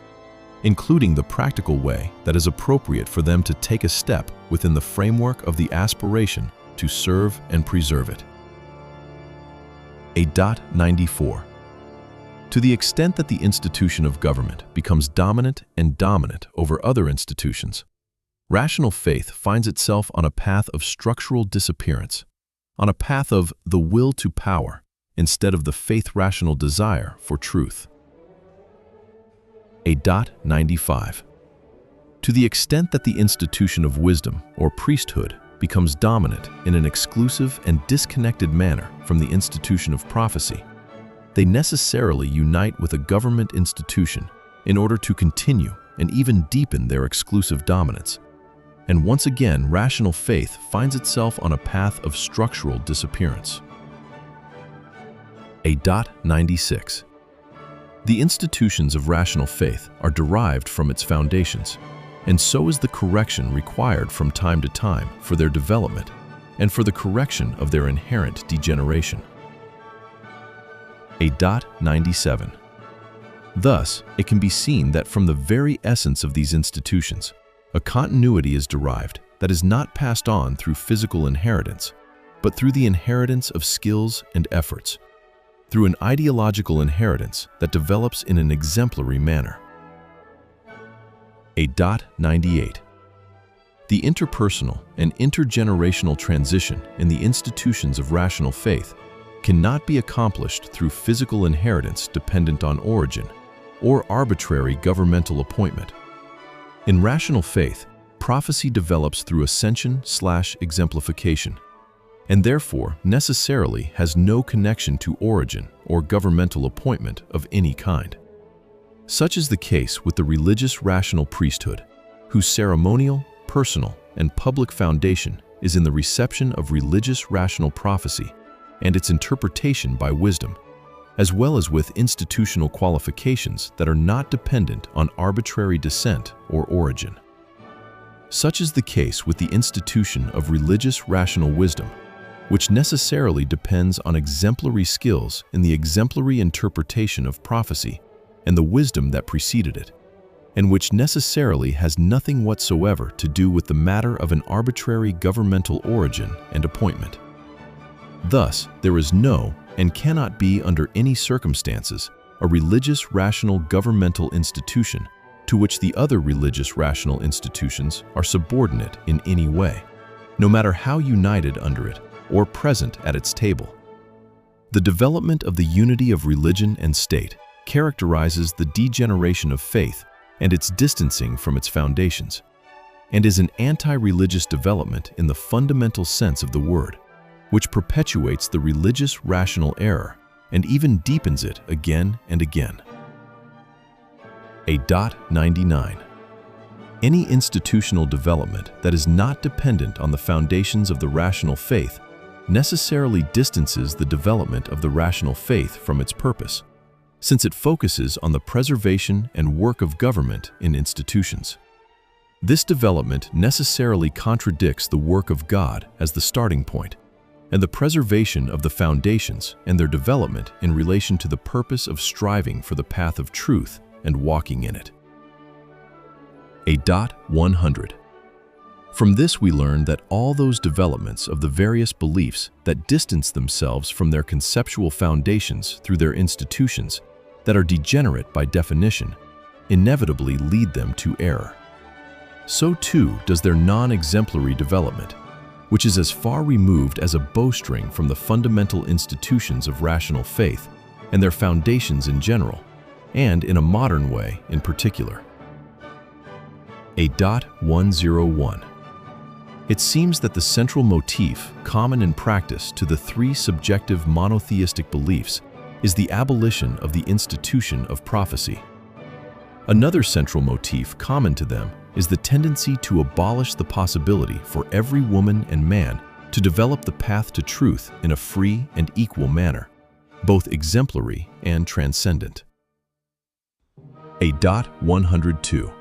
including the practical way that is appropriate for them to take a step within the framework of the aspiration to serve and preserve it. A.94. To the extent that the institution of government becomes dominant over other institutions, rational faith finds itself on a path of structural disappearance, on a path of the will to power instead of the faith-rational desire for truth. 95. To the extent that the institution of wisdom or priesthood becomes dominant in an exclusive and disconnected manner from the institution of prophecy, they necessarily unite with a government institution in order to continue and even deepen their exclusive dominance. And once again, rational faith finds itself on a path of structural disappearance. 96. The institutions of rational faith are derived from its foundations, and so is the correction required from time to time for their development and for the correction of their inherent degeneration. 97. Thus, it can be seen that from the very essence of these institutions, a continuity is derived that is not passed on through physical inheritance, but through the inheritance of skills and efforts, through an ideological inheritance that develops in an exemplary manner. 98. The interpersonal and intergenerational transition in the institutions of rational faith cannot be accomplished through physical inheritance dependent on origin or arbitrary governmental appointment. In rational faith, prophecy develops through ascension/exemplification, and therefore necessarily has no connection to origin or governmental appointment of any kind. Such is the case with the religious rational priesthood, whose ceremonial, personal, and public foundation is in the reception of religious rational prophecy and its interpretation by wisdom, as well as with institutional qualifications that are not dependent on arbitrary descent or origin. Such is the case with the institution of religious rational wisdom, which necessarily depends on exemplary skills in the exemplary interpretation of prophecy and the wisdom that preceded it, and which necessarily has nothing whatsoever to do with the matter of an arbitrary governmental origin and appointment. Thus, there is no, and cannot be under any circumstances, a religious rational governmental institution to which the other religious rational institutions are subordinate in any way, no matter how united under it or present at its table. The development of the unity of religion and state characterizes the degeneration of faith and its distancing from its foundations, and is an anti-religious development in the fundamental sense of the word, which perpetuates the religious rational error and even deepens it again and again. 99. Any institutional development that is not dependent on the foundations of the rational faith necessarily distances the development of the rational faith from its purpose, since it focuses on the preservation and work of government in institutions. This development necessarily contradicts the work of God as the starting point, and the preservation of the foundations and their development in relation to the purpose of striving for the path of truth and walking in it. 100. From this we learn that all those developments of the various beliefs that distance themselves from their conceptual foundations through their institutions that are degenerate by definition inevitably lead them to error. So too does their non-exemplary development, which is as far removed as a bowstring from the fundamental institutions of rational faith and their foundations in general, and in a modern way in particular. 101. It seems that the central motif common in practice to the three subjective monotheistic beliefs is the abolition of the institution of prophecy. Another central motif common to them is the tendency to abolish the possibility for every woman and man to develop the path to truth in a free and equal manner, both exemplary and transcendent. 102.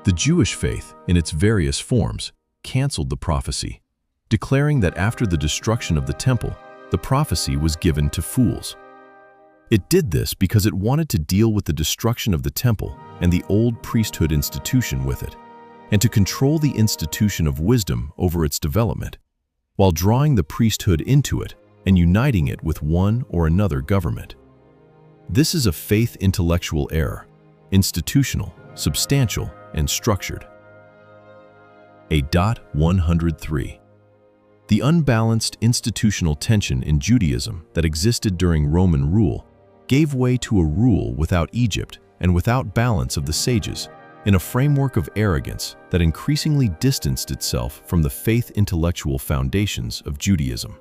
The Jewish faith, in its various forms, canceled the prophecy, declaring that after the destruction of the temple, the prophecy was given to fools. It did this because it wanted to deal with the destruction of the temple and the old priesthood institution with it, and to control the institution of wisdom over its development, while drawing the priesthood into it and uniting it with one or another government. This is a faith intellectual error, institutional, substantial, and structured. 103. The unbalanced institutional tension in Judaism that existed during Roman rule gave way to a rule without Egypt and without balance of the sages, in a framework of arrogance that increasingly distanced itself from the faith intellectual foundations of Judaism.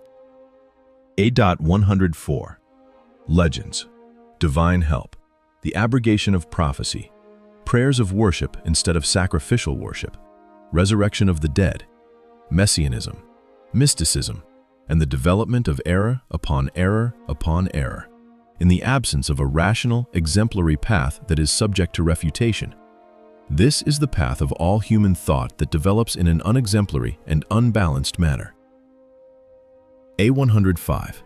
104. Legends, divine help, the abrogation of prophecy, prayers of worship instead of sacrificial worship, resurrection of the dead, messianism, mysticism, and the development of error upon error upon error, in the absence of a rational, exemplary path that is subject to refutation. This is the path of all human thought that develops in an unexemplary and unbalanced manner. 105.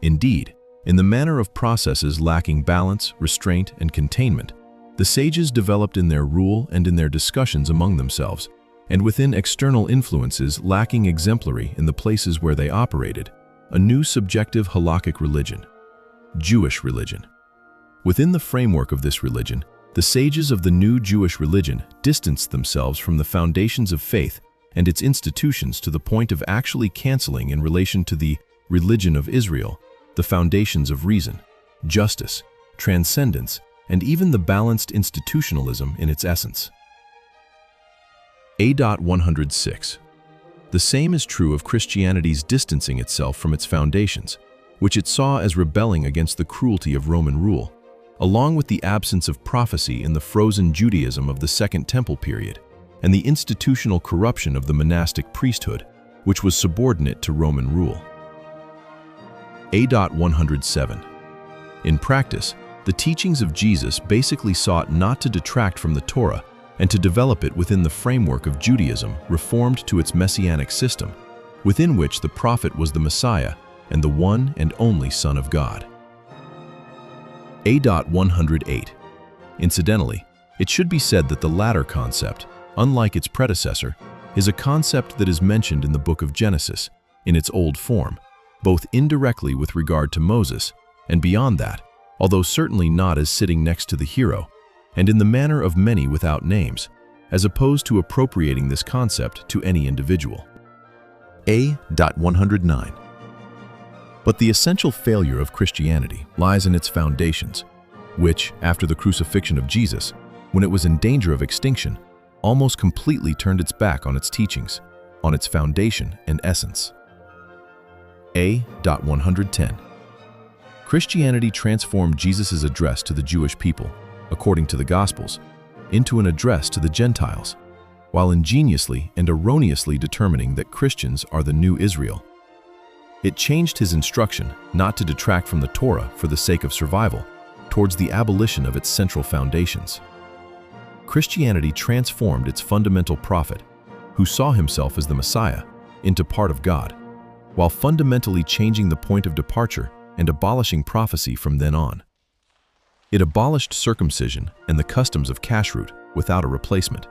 Indeed, in the manner of processes lacking balance, restraint, and containment, the sages developed in their rule and in their discussions among themselves, and within external influences lacking exemplary in the places where they operated, a new subjective halakhic religion, Jewish religion. Within the framework of this religion, the sages of the new Jewish religion distanced themselves from the foundations of faith and its institutions to the point of actually canceling in relation to the religion of Israel the foundations of reason, justice, transcendence, and even the balanced institutionalism in its essence. 106. The same is true of Christianity's distancing itself from its foundations, which it saw as rebelling against the cruelty of Roman rule, along with the absence of prophecy in the frozen Judaism of the Second Temple period, and the institutional corruption of the monastic priesthood, which was subordinate to Roman rule. 107. In practice, the teachings of Jesus basically sought not to detract from the Torah and to develop it within the framework of Judaism reformed to its messianic system, within which the prophet was the Messiah and the one and only Son of God. 108. Incidentally, it should be said that the latter concept, unlike its predecessor, is a concept that is mentioned in the book of Genesis, in its old form, both indirectly with regard to Moses, and beyond that, although certainly not as sitting next to the hero, and in the manner of many without names, as opposed to appropriating this concept to any individual. 109. But the essential failure of Christianity lies in its foundations, which, after the crucifixion of Jesus, when it was in danger of extinction, almost completely turned its back on its teachings, on its foundation and essence. 110. Christianity transformed Jesus' address to the Jewish people, according to the Gospels, into an address to the Gentiles, while ingeniously and erroneously determining that Christians are the new Israel. It changed his instruction not to detract from the Torah for the sake of survival, towards the abolition of its central foundations. Christianity transformed its fundamental prophet, who saw himself as the Messiah, into part of God, while fundamentally changing the point of departure and abolishing prophecy from then on. It abolished circumcision and the customs of kashrut without a replacement.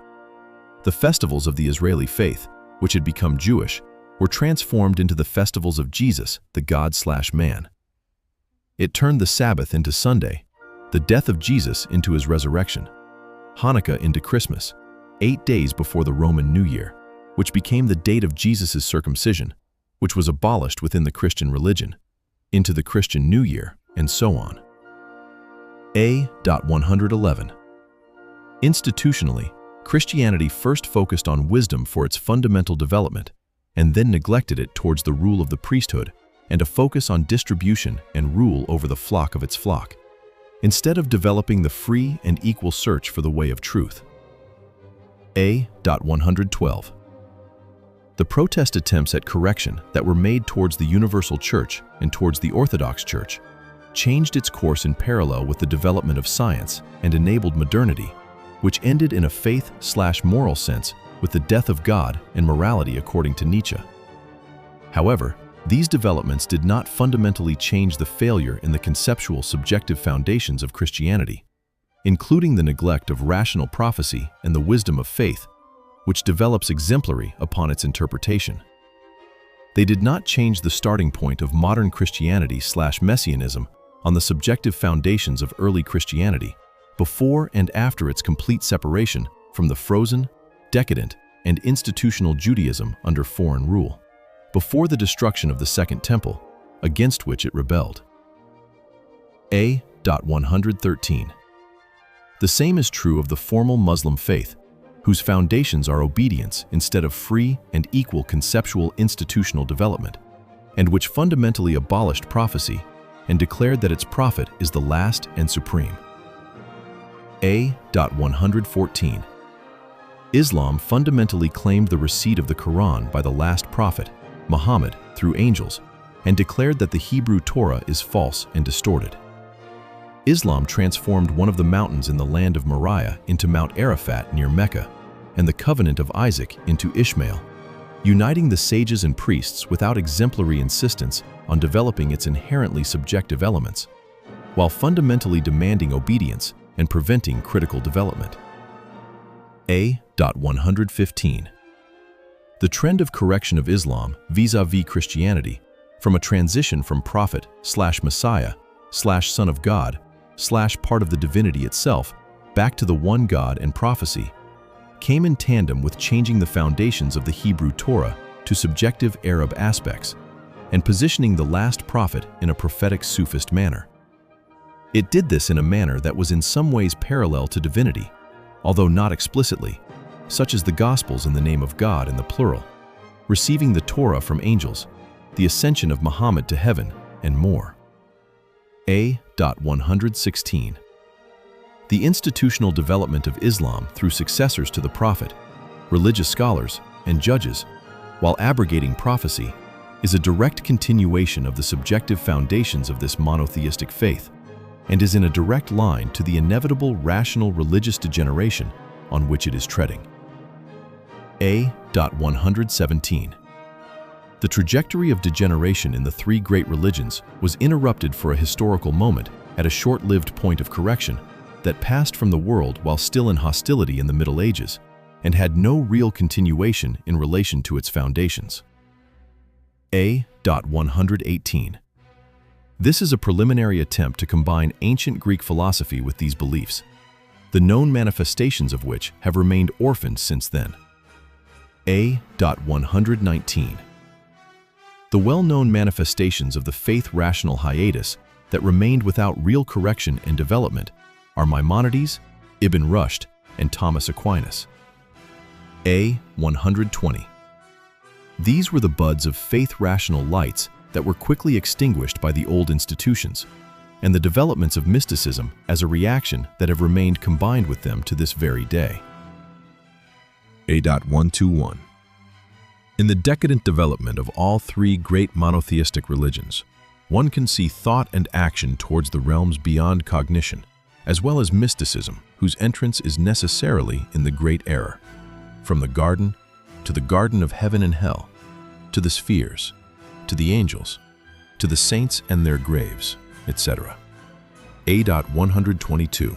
The festivals of the Israeli faith, which had become Jewish, were transformed into the festivals of Jesus, the God/man. It turned the Sabbath into Sunday, the death of Jesus into his resurrection, Hanukkah into Christmas, 8 days before the Roman New Year, which became the date of Jesus' circumcision, which was abolished within the Christian religion, into the Christian New Year, and so on. 111. Institutionally, Christianity first focused on wisdom for its fundamental development, and then neglected it towards the rule of the priesthood and a focus on distribution and rule over the flock of its flock, instead of developing the free and equal search for the way of truth. 112. The protest attempts at correction that were made towards the Universal Church and towards the Orthodox Church changed its course in parallel with the development of science and enabled modernity, which ended in a faith/moral sense with the death of God and morality according to Nietzsche. However, these developments did not fundamentally change the failure in the conceptual subjective foundations of Christianity, including the neglect of rational prophecy and the wisdom of faith, which develops exemplary upon its interpretation. They did not change the starting point of modern Christianity/messianism on the subjective foundations of early Christianity, before and after its complete separation from the frozen, decadent, and institutional Judaism under foreign rule, before the destruction of the Second Temple, against which it rebelled. A.113. The same is true of the formal Muslim faith, whose foundations are obedience instead of free and equal conceptual institutional development, and which fundamentally abolished prophecy and declared that its prophet is the last and supreme. A.114. Islam fundamentally claimed the receipt of the Quran by the last prophet, Muhammad, through angels, and declared that the Hebrew Torah is false and distorted. Islam transformed one of the mountains in the land of Moriah into Mount Arafat near Mecca, and the covenant of Isaac into Ishmael, uniting the sages and priests without exemplary insistence on developing its inherently subjective elements, while fundamentally demanding obedience and preventing critical development. A.115. The trend of correction of Islam vis-à-vis Christianity, from a transition from prophet/Messiah/Son of God/part of the divinity itself back to the one God and prophecy, came in tandem with changing the foundations of the Hebrew Torah to subjective Arab aspects and positioning the last prophet in a prophetic Sufist manner. It did this in a manner that was in some ways parallel to divinity, although not explicitly, such as the Gospels in the name of God in the plural, receiving the Torah from angels, the ascension of Muhammad to heaven, and more. A.116. The institutional development of Islam through successors to the Prophet, religious scholars, and judges, while abrogating prophecy, is a direct continuation of the subjective foundations of this monotheistic faith, and is in a direct line to the inevitable rational religious degeneration on which it is treading. A.117. The trajectory of degeneration in the three great religions was interrupted for a historical moment at a short-lived point of correction that passed from the world while still in hostility in the Middle Ages, and had no real continuation in relation to its foundations. A.118. This is a preliminary attempt to combine ancient Greek philosophy with these beliefs, the known manifestations of which have remained orphaned since then. A.119. The well-known manifestations of the faith-rational hiatus that remained without real correction and development are Maimonides, Ibn Rushd, and Thomas Aquinas. A.120. These were the buds of faith-rational lights that were quickly extinguished by the old institutions, and the developments of mysticism as a reaction that have remained combined with them to this very day. A.121. In the decadent development of all three great monotheistic religions, one can see thought and action towards the realms beyond cognition, as well as mysticism, whose entrance is necessarily in the great error, from the garden to the garden of heaven and hell, to the spheres, to the angels, to the saints and their graves, etc. A.122.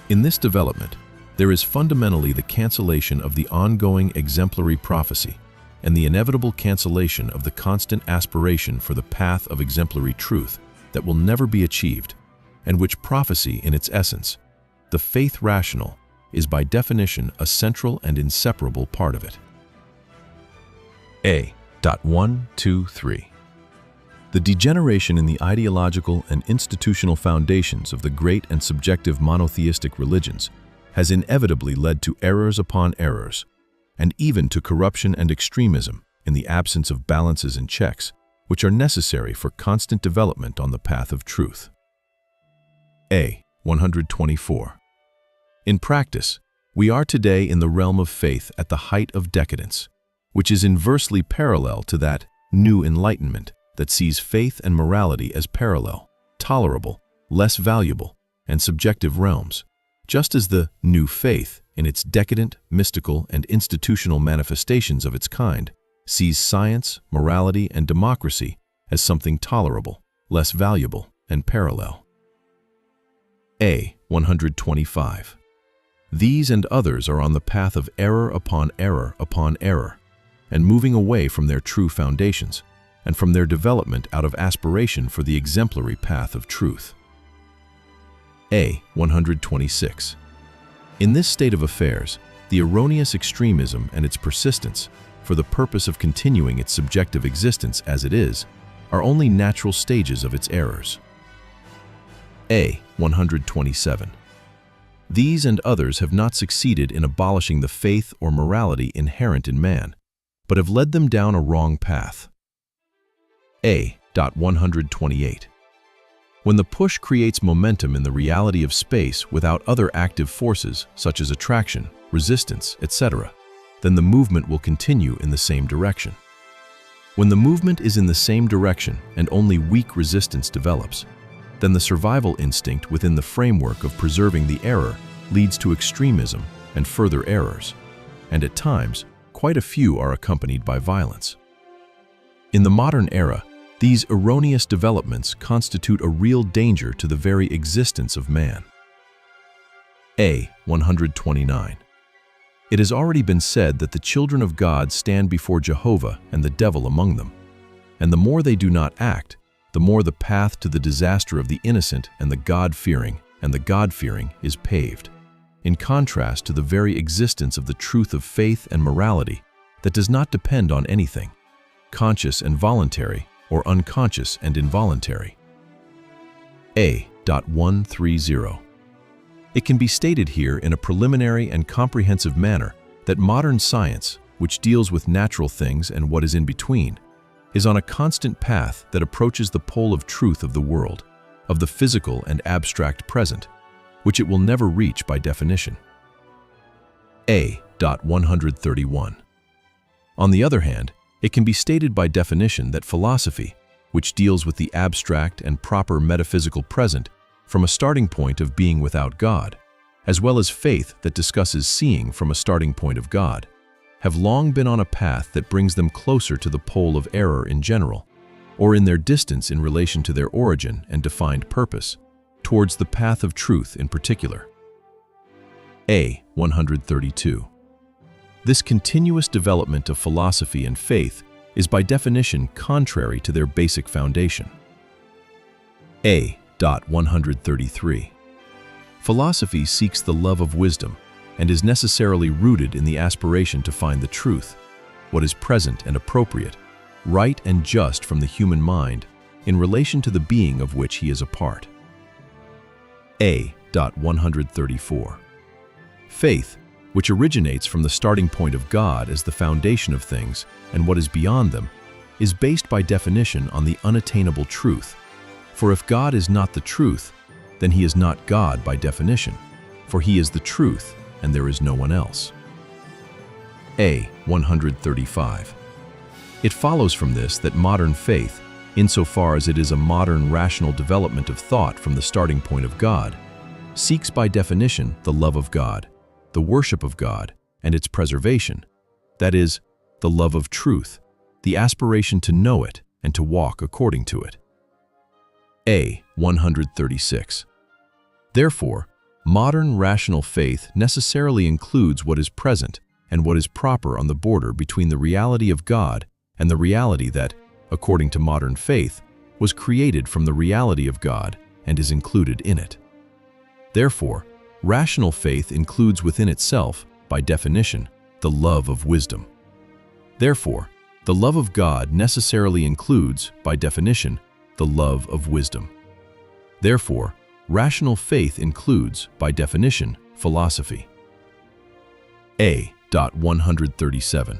In this development, there is fundamentally the cancellation of the ongoing exemplary prophecy and the inevitable cancellation of the constant aspiration for the path of exemplary truth that will never be achieved, and which prophecy in its essence, the faith rational, is by definition a central and inseparable part of it. A.123. The degeneration in the ideological and institutional foundations of the great and subjective monotheistic religions has inevitably led to errors upon errors, and even to corruption and extremism in the absence of balances and checks, which are necessary for constant development on the path of truth. A.124. In practice, we are today in the realm of faith at the height of decadence, which is inversely parallel to that new enlightenment that sees faith and morality as parallel, tolerable, less valuable, and subjective realms, just as the new faith, in its decadent, mystical, and institutional manifestations of its kind, sees science, morality, and democracy as something tolerable, less valuable, and parallel. A.125. These and others are on the path of error upon error upon error, and moving away from their true foundations, and from their development out of aspiration for the exemplary path of truth. A.126. In this state of affairs, the erroneous extremism and its persistence, for the purpose of continuing its subjective existence as it is, are only natural stages of its errors. A. 127. These and others have not succeeded in abolishing the faith or morality inherent in man, but have led them down a wrong path. A. 128. When the push creates momentum in the reality of space without other active forces such as attraction, resistance, etc., then the movement will continue in the same direction. When the movement is in the same direction and only weak resistance develops, then the survival instinct within the framework of preserving the error leads to extremism and further errors, and at times, quite a few are accompanied by violence. In the modern era, these erroneous developments constitute a real danger to the very existence of man. A. 129. It has already been said that the children of God stand before Jehovah and the devil among them, and the more they do not act, the more the path to the disaster of the innocent and the God-fearing is paved, in contrast to the very existence of the truth of faith and morality that does not depend on anything, conscious and voluntary, or unconscious and involuntary. A. 130. It can be stated here in a preliminary and comprehensive manner that modern science, which deals with natural things and what is in between, is on a constant path that approaches the pole of truth of the world, of the physical and abstract present, which it will never reach by definition. A. 131. On the other hand, it can be stated by definition that philosophy, which deals with the abstract and proper metaphysical present from a starting point of being without God, as well as faith that discusses seeing from a starting point of God, have long been on a path that brings them closer to the pole of error in general, or in their distance in relation to their origin and defined purpose, towards the path of truth in particular. A. 132. This continuous development of philosophy and faith is by definition contrary to their basic foundation. A. 133. Philosophy seeks the love of wisdom and is necessarily rooted in the aspiration to find the truth, what is present and appropriate, right and just from the human mind in relation to the being of which he is a part. A. 134. Faith, which originates from the starting point of God as the foundation of things and what is beyond them, is based by definition on the unattainable truth. For if God is not the truth, then he is not God by definition, for he is the truth and there is no one else. A. 135. It follows from this that modern faith, insofar as it is a modern rational development of thought from the starting point of God, seeks by definition the love of God, the worship of God, and its preservation, that is, the love of truth, the aspiration to know it and to walk according to it. A. 136. Therefore, modern rational faith necessarily includes what is present and what is proper on the border between the reality of God and the reality that, according to modern faith, was created from the reality of God and is included in it. Therefore, rational faith includes within itself, by definition, the love of wisdom. Therefore, the love of God necessarily includes, by definition, the love of wisdom. Therefore, rational faith includes, by definition, philosophy. A. 137.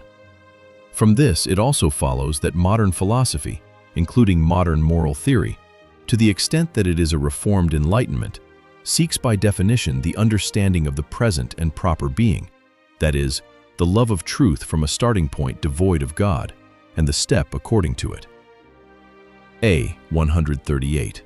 From this, it also follows that modern philosophy, including modern moral theory, to the extent that it is a reformed enlightenment, seeks by definition the understanding of the present and proper being, that is, the love of truth from a starting point devoid of God, and the step according to it. A. 138.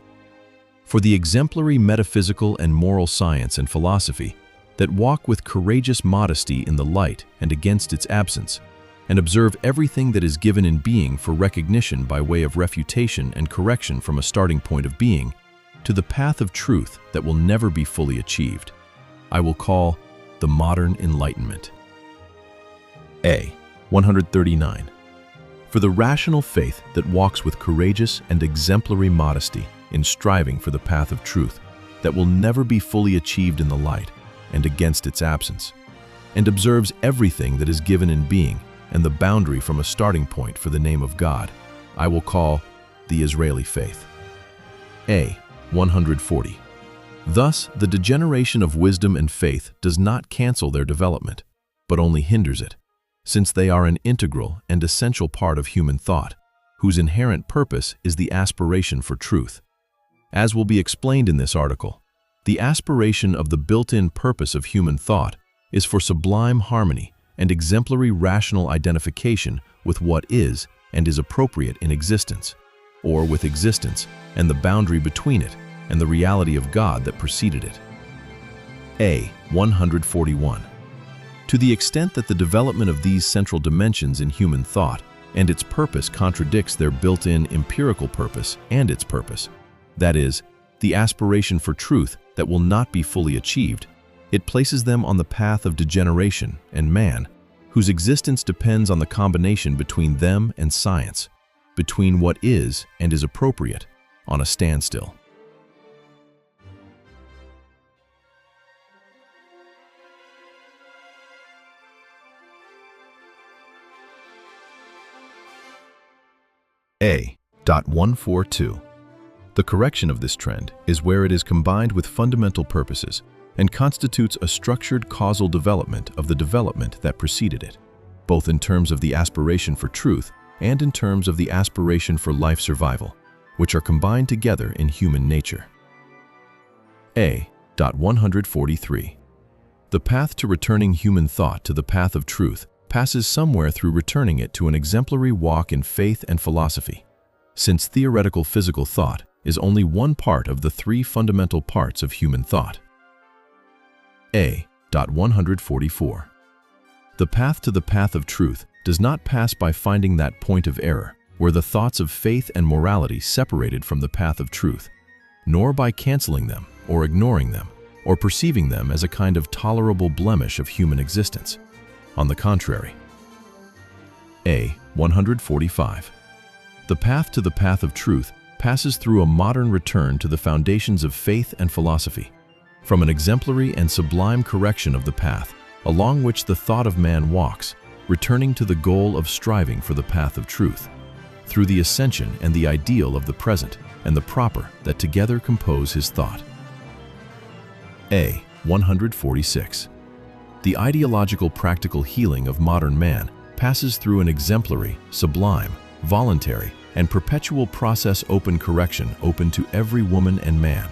For the exemplary metaphysical and moral science and philosophy that walk with courageous modesty in the light and against its absence, and observe everything that is given in being for recognition by way of refutation and correction from a starting point of being, to the path of truth that will never be fully achieved, I will call the modern enlightenment. A. 139. For the rational faith that walks with courageous and exemplary modesty in striving for the path of truth that will never be fully achieved in the light and against its absence, and observes everything that is given in being and the boundary from a starting point for the name of God, I will call the Israeli faith. A. 140. Thus, the degeneration of wisdom and faith does not cancel their development, but only hinders it, since they are an integral and essential part of human thought, whose inherent purpose is the aspiration for truth. As will be explained in this article, the aspiration of the built-in purpose of human thought is for sublime harmony and exemplary rational identification with what is and is appropriate in existence, or with existence and the boundary between it and the reality of God that preceded it. A. 141. To the extent that the development of these central dimensions in human thought and its purpose contradicts their built-in empirical purpose and its purpose, that is, the aspiration for truth that will not be fully achieved, it places them on the path of degeneration and man, whose existence depends on the combination between them and science, between what is and is appropriate, on a standstill. A. 142. The correction of this trend is where it is combined with fundamental purposes and constitutes a structured causal development of the development that preceded it, both in terms of the aspiration for truth and in terms of the aspiration for life survival, which are combined together in human nature. A. 143. The path to returning human thought to the path of truth passes somewhere through returning it to an exemplary walk in faith and philosophy, since theoretical physical thought is only one part of the three fundamental parts of human thought. A. 144. The path to the path of truth does not pass by finding that point of error where the thoughts of faith and morality separated from the path of truth, nor by canceling them or ignoring them or perceiving them as a kind of tolerable blemish of human existence. On the contrary. A. 145. The path to the path of truth passes through a modern return to the foundations of faith and philosophy, from an exemplary and sublime correction of the path along which the thought of man walks, returning to the goal of striving for the path of truth, through the ascension and the ideal of the present and the proper that together compose his thought. A. 146. The ideological practical healing of modern man passes through an exemplary, sublime, voluntary, and perpetual process open correction open to every woman and man.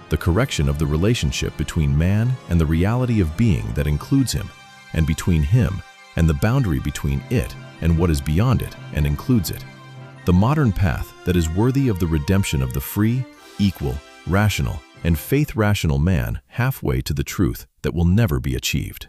The correction of the relationship between man and the reality of being that includes him, and between him and the boundary between it and what is beyond it and includes it. The modern path that is worthy of the redemption of the free, equal, rational, and faith-rational man halfway to the truth that will never be achieved.